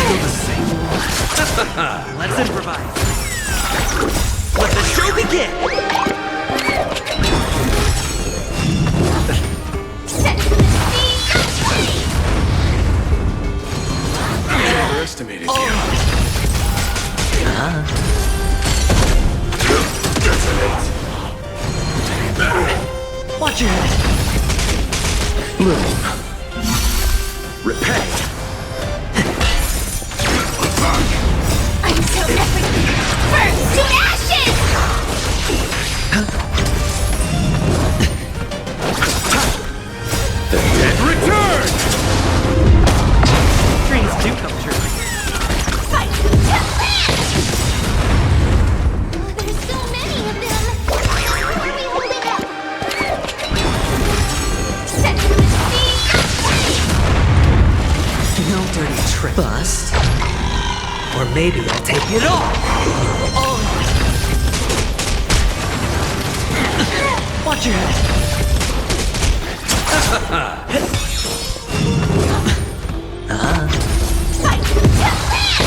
Still the same one. Let's improvise. Let the show begin! I underestimated you. Watch your head. Bloom. Repay. Until everything burns to ashes! The dead return! Dreams do come true. Fight to live! There's so many of them. How are we holding up? Set to the sea! No dirty trick. Bust. Or maybe I'll take it all. Watch your head. Fight to live!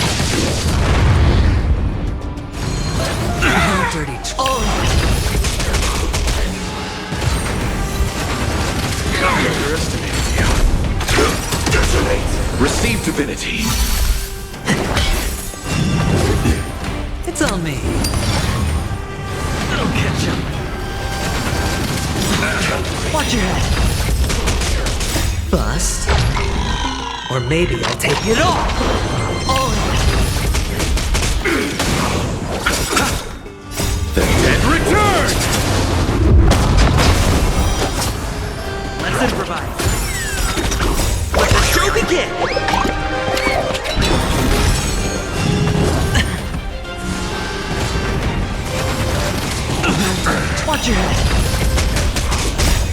No dirty trick. I underestimated you. Detonate. Receive divinity. It's on me. I'll catch up. Watch your head. Bust. Or maybe I'll take it all. The dead return! Let's improvise. Let the show begin! Watch your head.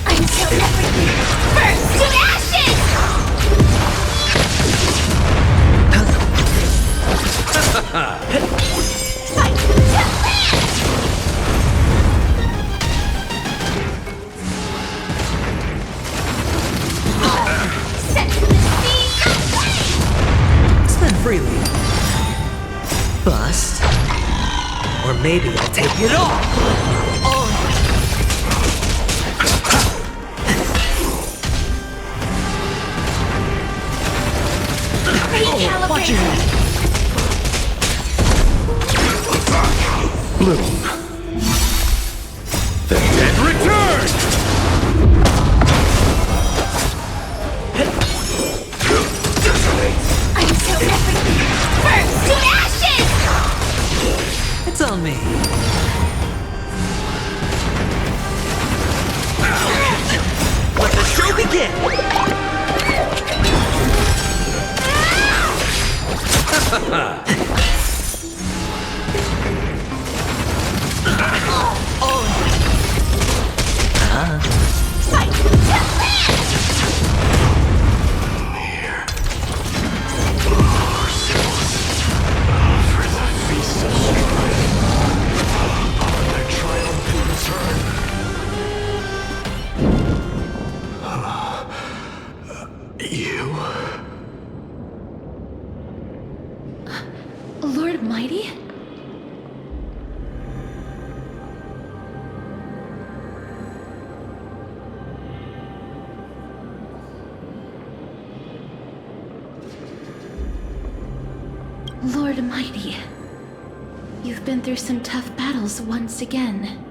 Until everything burns to ashes! Fight to live! Set to the sea! Spend freely. Bust. Or maybe I'll take it all. Watch your head. Bloom. The dead return! Until everything burns to ashes! It's on me. Let the show begin! Fight to live! Here. Morsels for the feast of strife. Upon their triumphant return. You? Lord Mighty? Lord Mighty, you've been through some tough battles once again.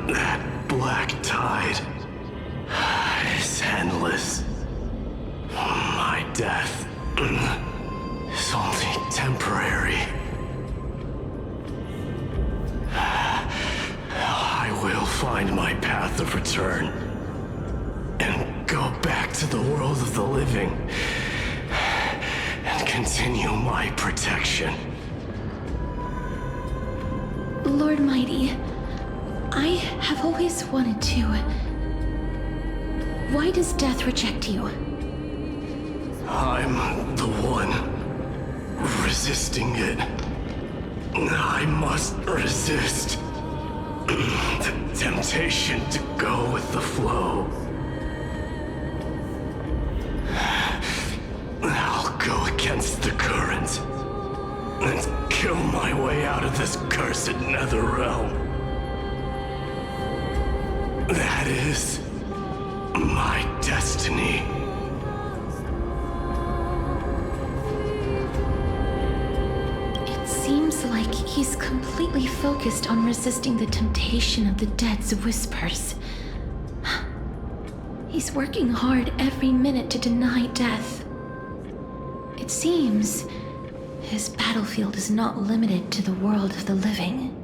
That black tide is endless. My death is only temporary. I will find my path of return and go back to the world of the living and continue my protection. Lord Mighty, I have always wanted to. Why does death reject you? I'm the one resisting it. I must resist the temptation to go with the flow. my way out of this cursed nether realm. That is my destiny. It seems like he's completely focused on resisting the temptation of the dead's whispers. He's working hard every minute to deny death. It seems his battlefield is not limited to the world of the living.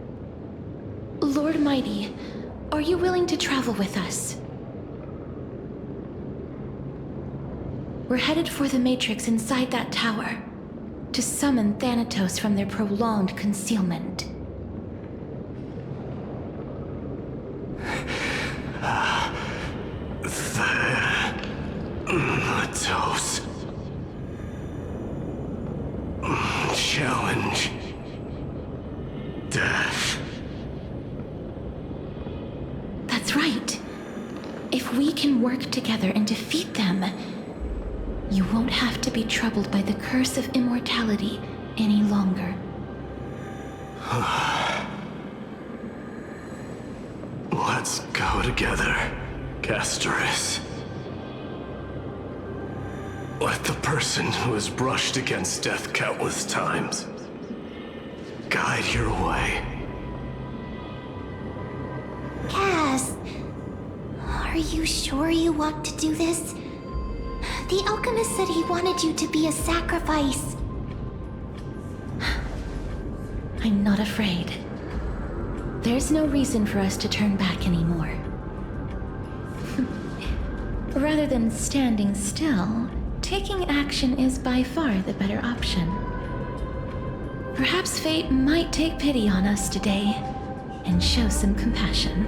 Lord Mighty, are you willing to travel with us? We're headed for the Matrix inside that tower to summon Thanatos from their prolonged concealment. Thanatos. Challenge. Death. That's right. If we can work together and defeat them, you won't have to be troubled by the curse of immortality any longer. Let's go together, Castorus. Let the person who has brushed against death countless times guide your way. Cass, are you sure you want to do this? The alchemist said he wanted you to be a sacrifice. I'm not afraid. There's no reason for us to turn back anymore. Rather than standing still, taking action is by far the better option. Perhaps fate might take pity on us today and show some compassion.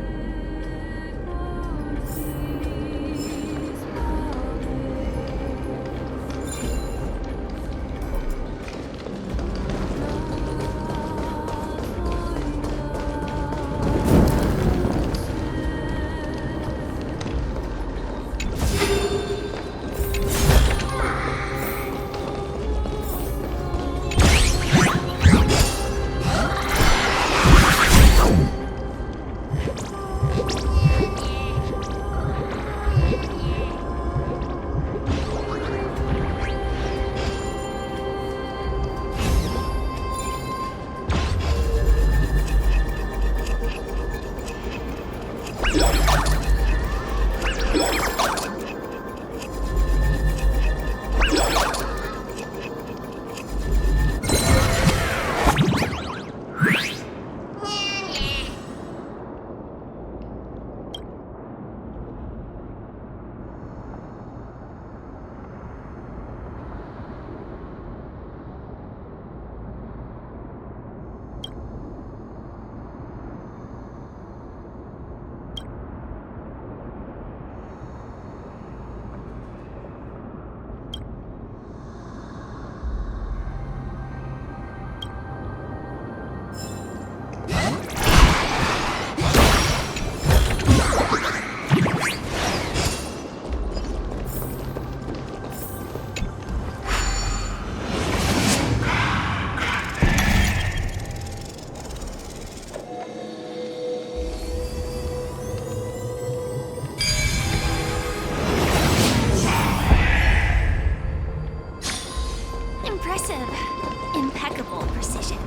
Impeccable precision.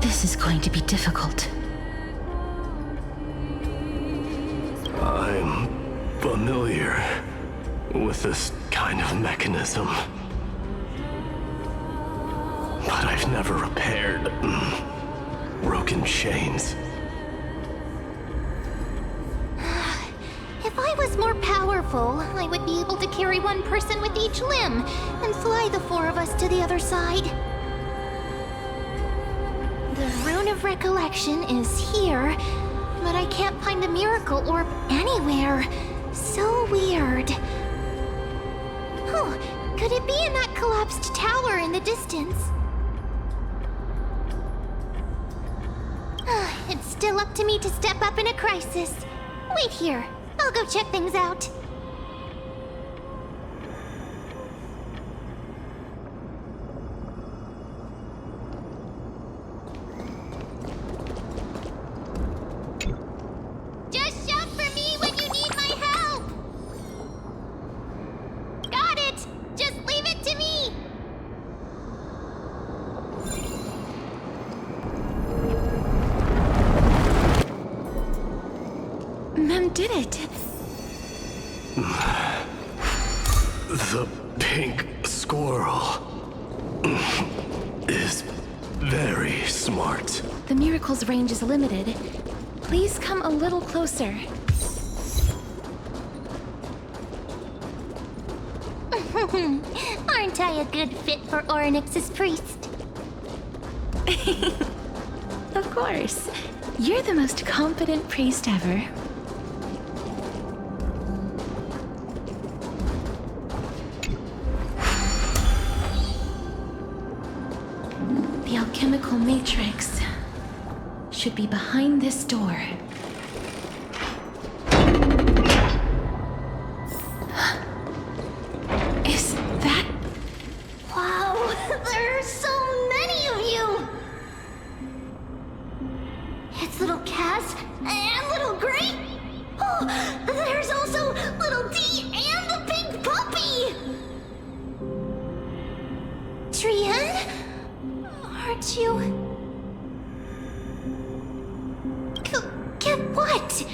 This is going to be difficult. I'm familiar with this kind of mechanism, but I've never repaired broken chains. If I was more powerful, I would be able to carry one person with each limb and fly the four of us to the other side. The Rune of Recollection is here, but I can't find the miracle orb anywhere. So weird. Oh, could it be in that collapsed tower in the distance? It's still up to me to step up in a crisis. Wait here. I'll go check things out. Just shout for me when you need my help! Got it! Just leave it to me! Mem did it. The pink squirrel is very smart. The miracle's range is limited. Please come a little closer. Aren't I a good fit for Orynyx's priest? Of course. You're the most competent priest ever. The alchemical matrix should be behind this door. Is that... Wow, there are so many of you! It's little Cass and little Gray. Oh, there's also little D and the pink puppy! Trian? Aren't you... Get what?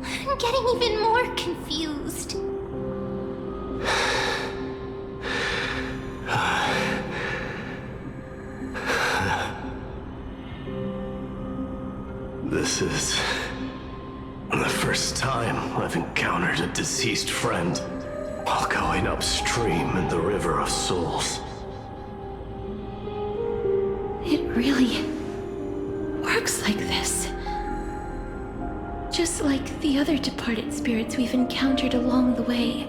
I'm getting even more confused. This is the first time I've encountered a deceased friend while going upstream in the River of Souls. It really works like this. Just like the other departed spirits we've encountered along the way.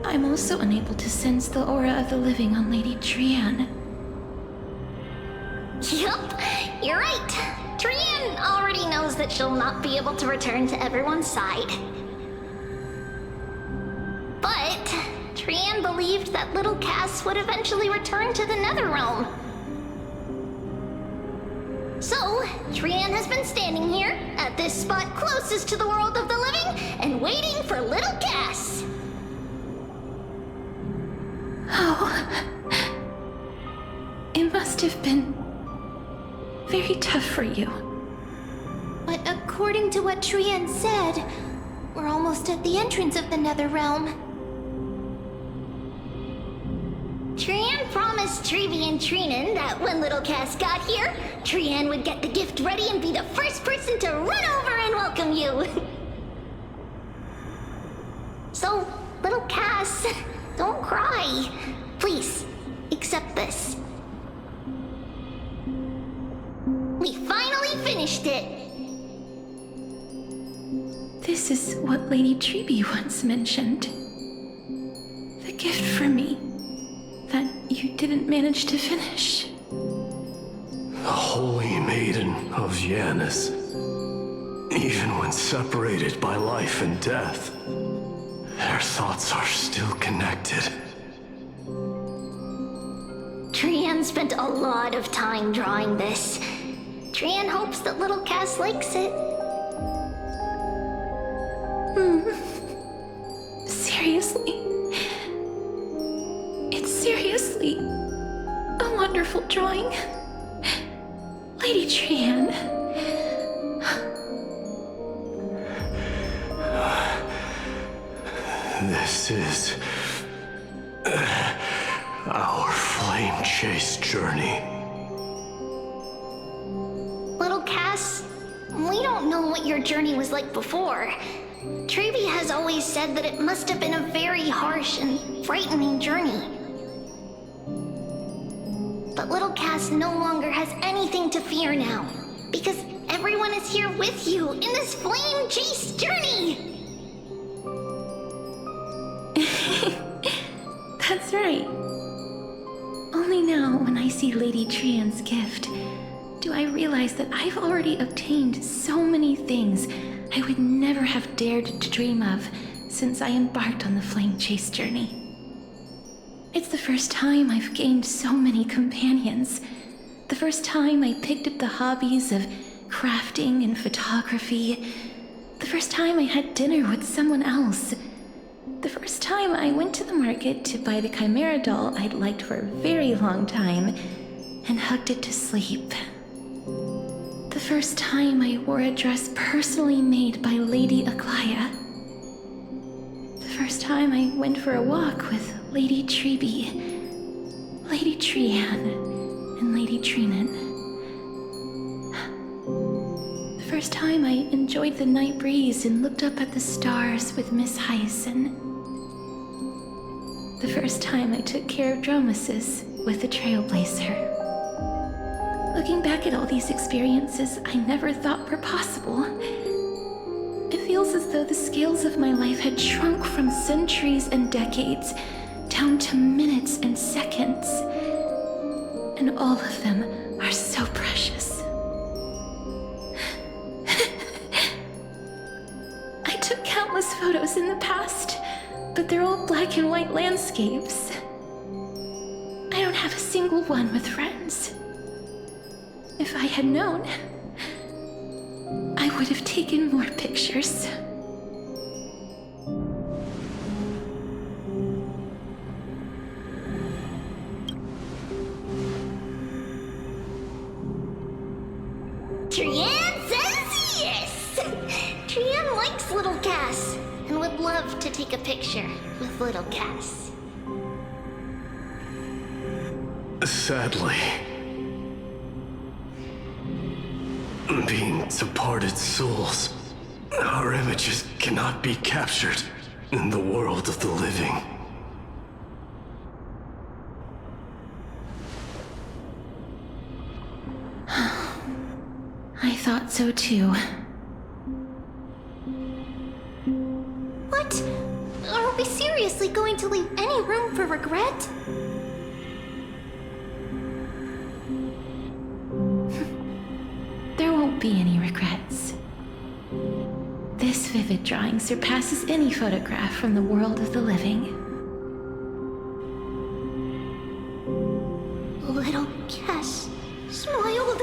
I'm also unable to sense the aura of the living on Lady Trian. Yup, you're right. Trian already knows that she'll not be able to return to everyone's side. But Trian believed that little Cass would eventually return to the Netherrealm. So, Trian has been standing here, at this spot closest to the world of the living, and waiting for little Cass. Oh. It must have been very tough for you. But according to what Trian said, we're almost at the entrance of the Netherrealm. Trian promised Trevi and Trinan that when little Cass got here, Trian would get the gift ready and be the first person to run over and welcome you. So, little Cass, don't cry. Please, accept this. We finally finished it! This is what Lady Trevi once mentioned. The gift for me that you didn't manage to finish. The Holy Maiden of Janus. Even when separated by life and death, their thoughts are still connected. Trian spent a lot of time drawing this. Trian hopes that little Cass likes it. Seriously? It's seriously a wonderful drawing. Lady Trian. This is our flame chase journey. Little Cass, we don't know what your journey was like before. Trevi has always said that it must have been a very harsh and frightening journey. But little Cass no longer has anything to fear now, because everyone is here with you in this flame chase journey! That's right. Only now, when I see Lady Trian's gift, do I realize that I've already obtained so many things I would never have dared to dream of since I embarked on the flame chase journey. It's the first time I've gained so many companions. The first time I picked up the hobbies of crafting and photography. The first time I had dinner with someone else. The first time I went to the market to buy the Chimera doll I'd liked for a very long time and hugged it to sleep. The first time I wore a dress personally made by Lady Aglaya. The first time I went for a walk with Lady Treeby, Lady Trian, and Lady Trinan. The first time I enjoyed the night breeze and looked up at the stars with Miss Hyacin. The first time I took care of Dromesis with the Trailblazer. Looking back at all these experiences I never thought were possible, it feels as though the scales of my life had shrunk from centuries and decades down to minutes and seconds. And all of them are so precious. I took countless photos in the past, but they're all black and white landscapes. I don't have a single one with friends. If I had known, I would have taken more pictures. Trian says yes! Trian likes little Cass and would love to take a picture with little Cass. Sadly, being departed souls, our images cannot be captured in the world of the living. I thought so too. What? Are we seriously going to leave any room for regret? There won't be any regrets. This vivid drawing surpasses any photograph from the world of the living. Little Cass smiled.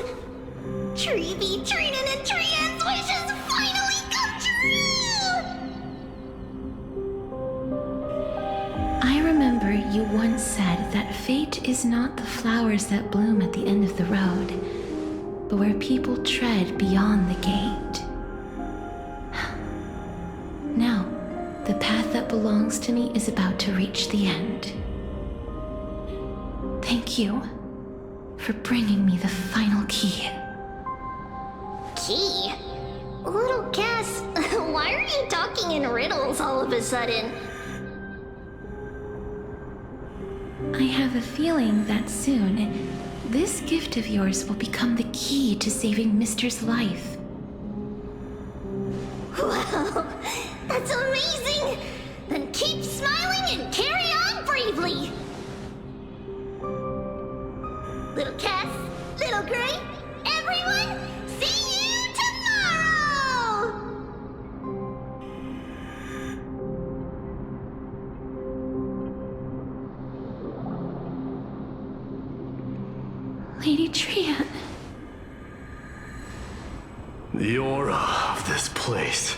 Treeby, Trinan, and Trian's wishes finally come true! I remember you once said that fate is not the flowers that bloom at the end of the road, but where people tread beyond the gate. Now, the path that belongs to me is about to reach the end. Thank you for bringing me the final key. Key? Little Cass, why are you talking in riddles all of a sudden? I have a feeling that soon, this gift of yours will become the key to saving Mister's life. Well, that's amazing! Then keep smiling and carry on bravely! Little Cass, Little Gray, everyone, see you tomorrow! Lady Trian. The aura of this place.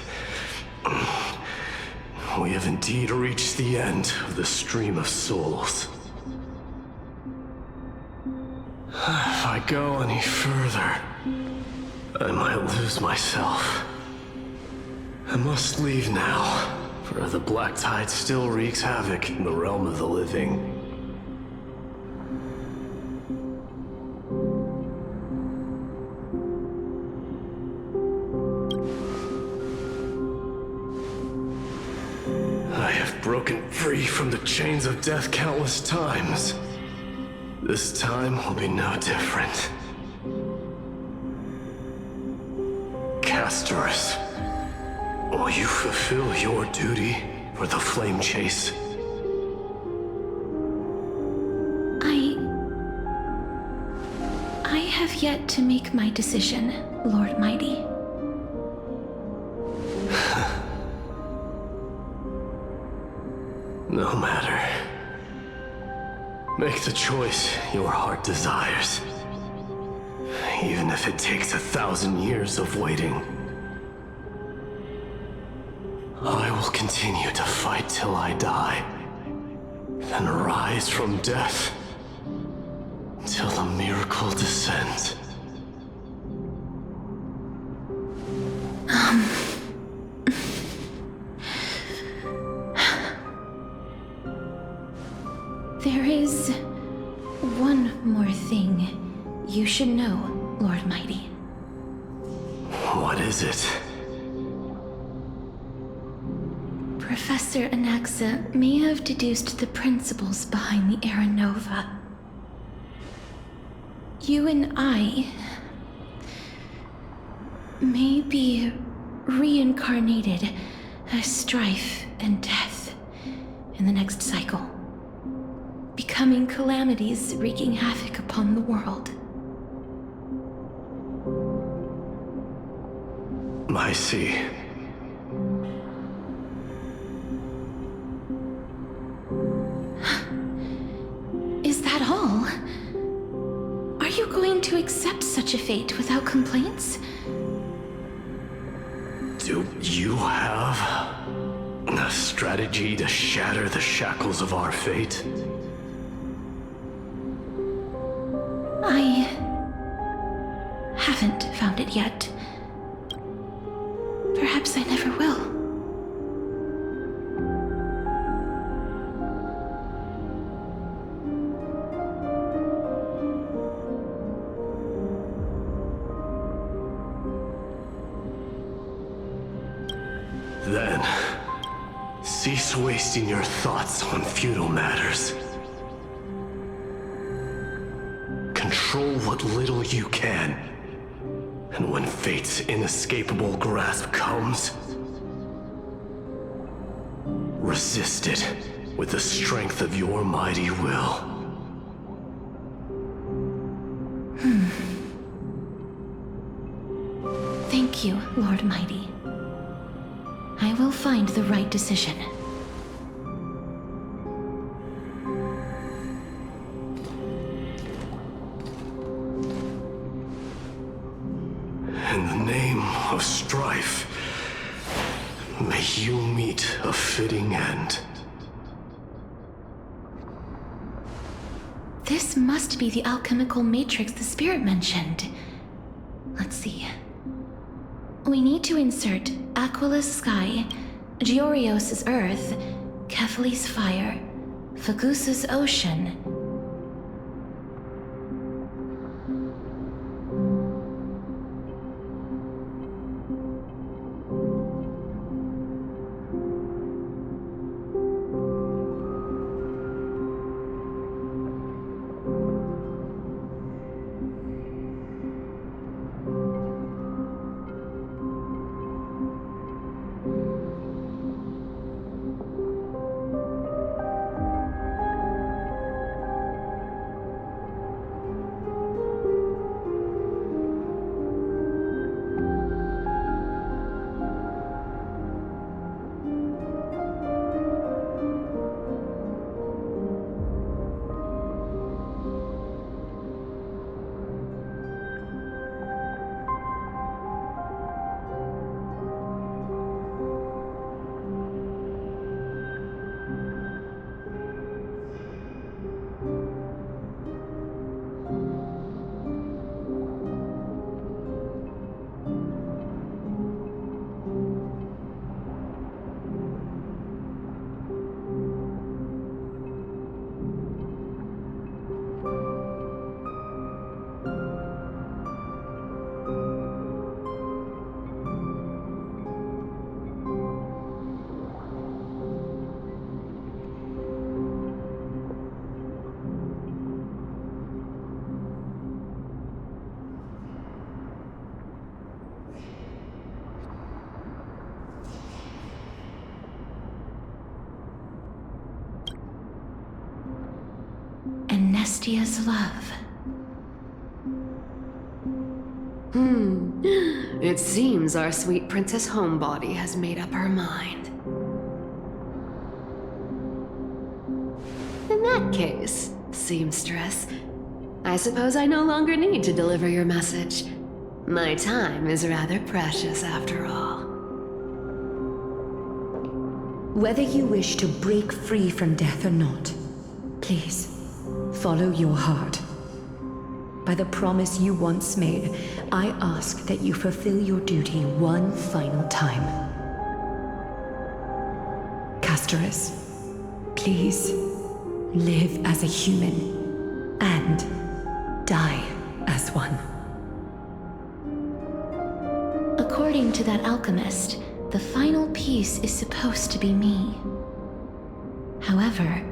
We have indeed reached the end of the stream of souls. If I go any further, I might lose myself. I must leave now, for the black tide still wreaks havoc in the realm of the living. I have broken free from the chains of death countless times. This time will be no different. Castorus, will you fulfill your duty for the flame chase? have yet to make my decision, Lord Mighty. No matter. Make the choice your heart desires. Even if it takes 1,000 years of waiting. I will continue to fight till I die. Then rise from death. Till the miracle descends. There is one more thing you should know, Lord Mighty. What is it? Professor Anaxa may have deduced the principles behind the Era Nova. You and I may be reincarnated as strife and death in the next cycle, becoming calamities wreaking havoc upon the world. I see. Is that all? Are you going to accept such a fate without complaints? Do you have a strategy to shatter the shackles of our fate? I haven't found it yet. Perhaps I never will. Then, cease wasting your thoughts on futile matters. Control what little you can. And when fate's inescapable grasp comes, resist it with the strength of your mighty will. Thank you, Lord Mighty. I will find the right decision. In the name of strife, may you meet a fitting end. This must be the alchemical matrix the spirit mentioned. Let's see. We need to insert Aquila's sky, Georios' earth, Kephali's fire, Fagusa's ocean. And Nestia's love. It seems our sweet Princess Homebody has made up her mind. In that case, seamstress, I suppose I no longer need to deliver your message. My time is rather precious after all. Whether you wish to break free from death or not, please, follow your heart. By the promise you once made, I ask that you fulfill your duty one final time. Castorus, please, live as a human, and die as one. According to that alchemist, the final piece is supposed to be me. However,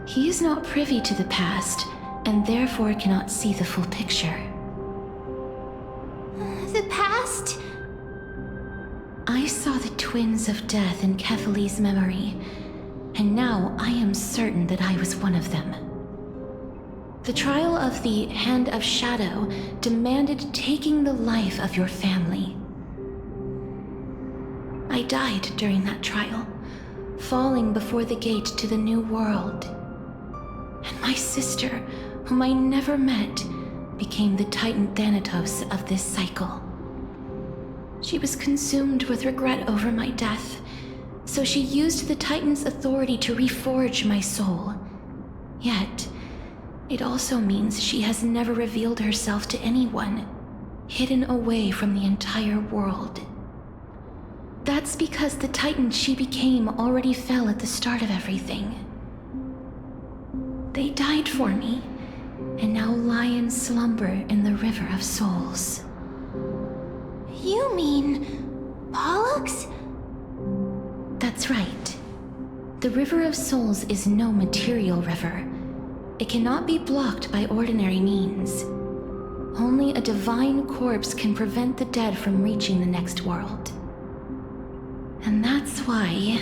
he is not privy to the past, and therefore cannot see the full picture. The past? I saw the twins of death in Kethali's memory, and now I am certain that I was one of them. The trial of the Hand of Shadow demanded taking the life of your family. I died during that trial, falling before the gate to the new world. And my sister, whom I never met, became the Titan Thanatos of this cycle. She was consumed with regret over my death, so she used the Titan's authority to reforge my soul. Yet, it also means she has never revealed herself to anyone, hidden away from the entire world. That's because the Titan she became already fell at the start of everything. They died for me, and now lie in slumber in the River of Souls. You mean Pollux? That's right. The River of Souls is no material river. It cannot be blocked by ordinary means. Only a divine corpse can prevent the dead from reaching the next world. And that's why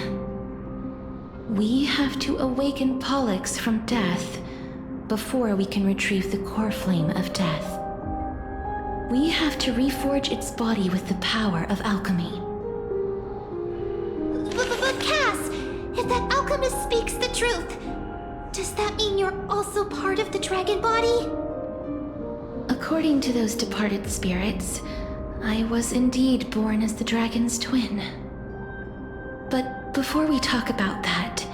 we have to awaken Pollux from death before we can retrieve the core flame of death. We have to reforge its body with the power of alchemy. But Cass, if that alchemist speaks the truth, does that mean you're also part of the dragon body? According to those departed spirits, I was indeed born as the dragon's twin. But before we talk about that,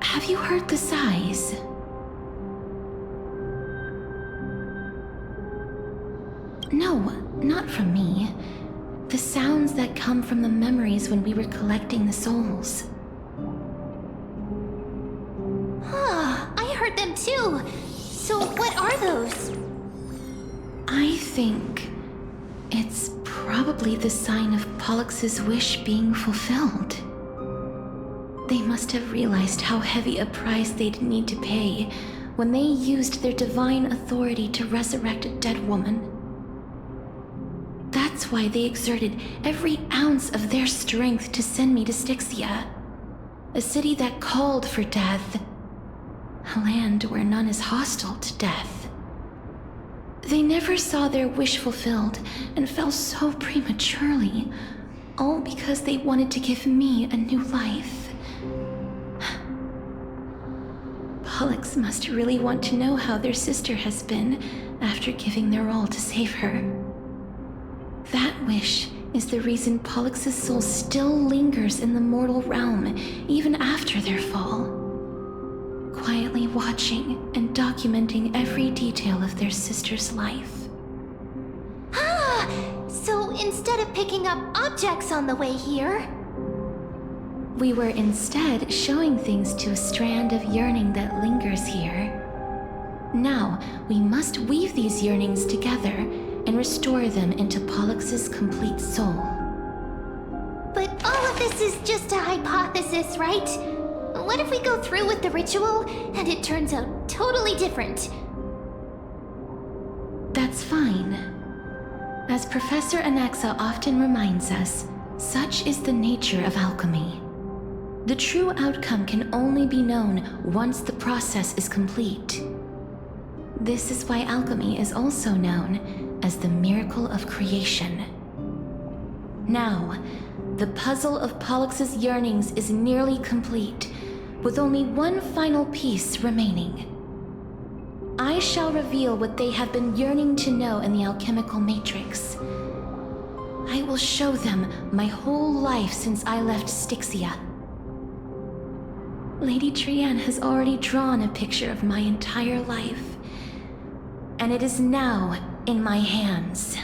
have you heard the sighs? No, not from me. The sounds that come from the memories when we were collecting the souls. I heard them too. So what are those? I think it's probably the sign of Pollux's wish being fulfilled. They must have realized how heavy a price they'd need to pay when they used their divine authority to resurrect a dead woman. That's why they exerted every ounce of their strength to send me to Styxia, a city that called for death, a land where none is hostile to death. They never saw their wish fulfilled and fell so prematurely, all because they wanted to give me a new life. Pollux must really want to know how their sister has been after giving their all to save her. That wish is the reason Pollux's soul still lingers in the mortal realm even after their fall, quietly watching and documenting every detail of their sister's life. So instead of picking up objects on the way here, we were instead showing things to a strand of yearning that lingers here. Now, we must weave these yearnings together and restore them into Pollux's complete soul. but all of this is just a hypothesis, right? What if we go through with the ritual and it turns out totally different? That's fine. As Professor Anaxa often reminds us, such is the nature of alchemy. The true outcome can only be known once the process is complete. This is why alchemy is also known as the miracle of creation. Now, the puzzle of Pollux's yearnings is nearly complete, with only one final piece remaining. I shall reveal what they have been yearning to know in the alchemical matrix. I will show them my whole life since I left Styxia. Lady Trianne has already drawn a picture of my entire life, and it is now in my hands.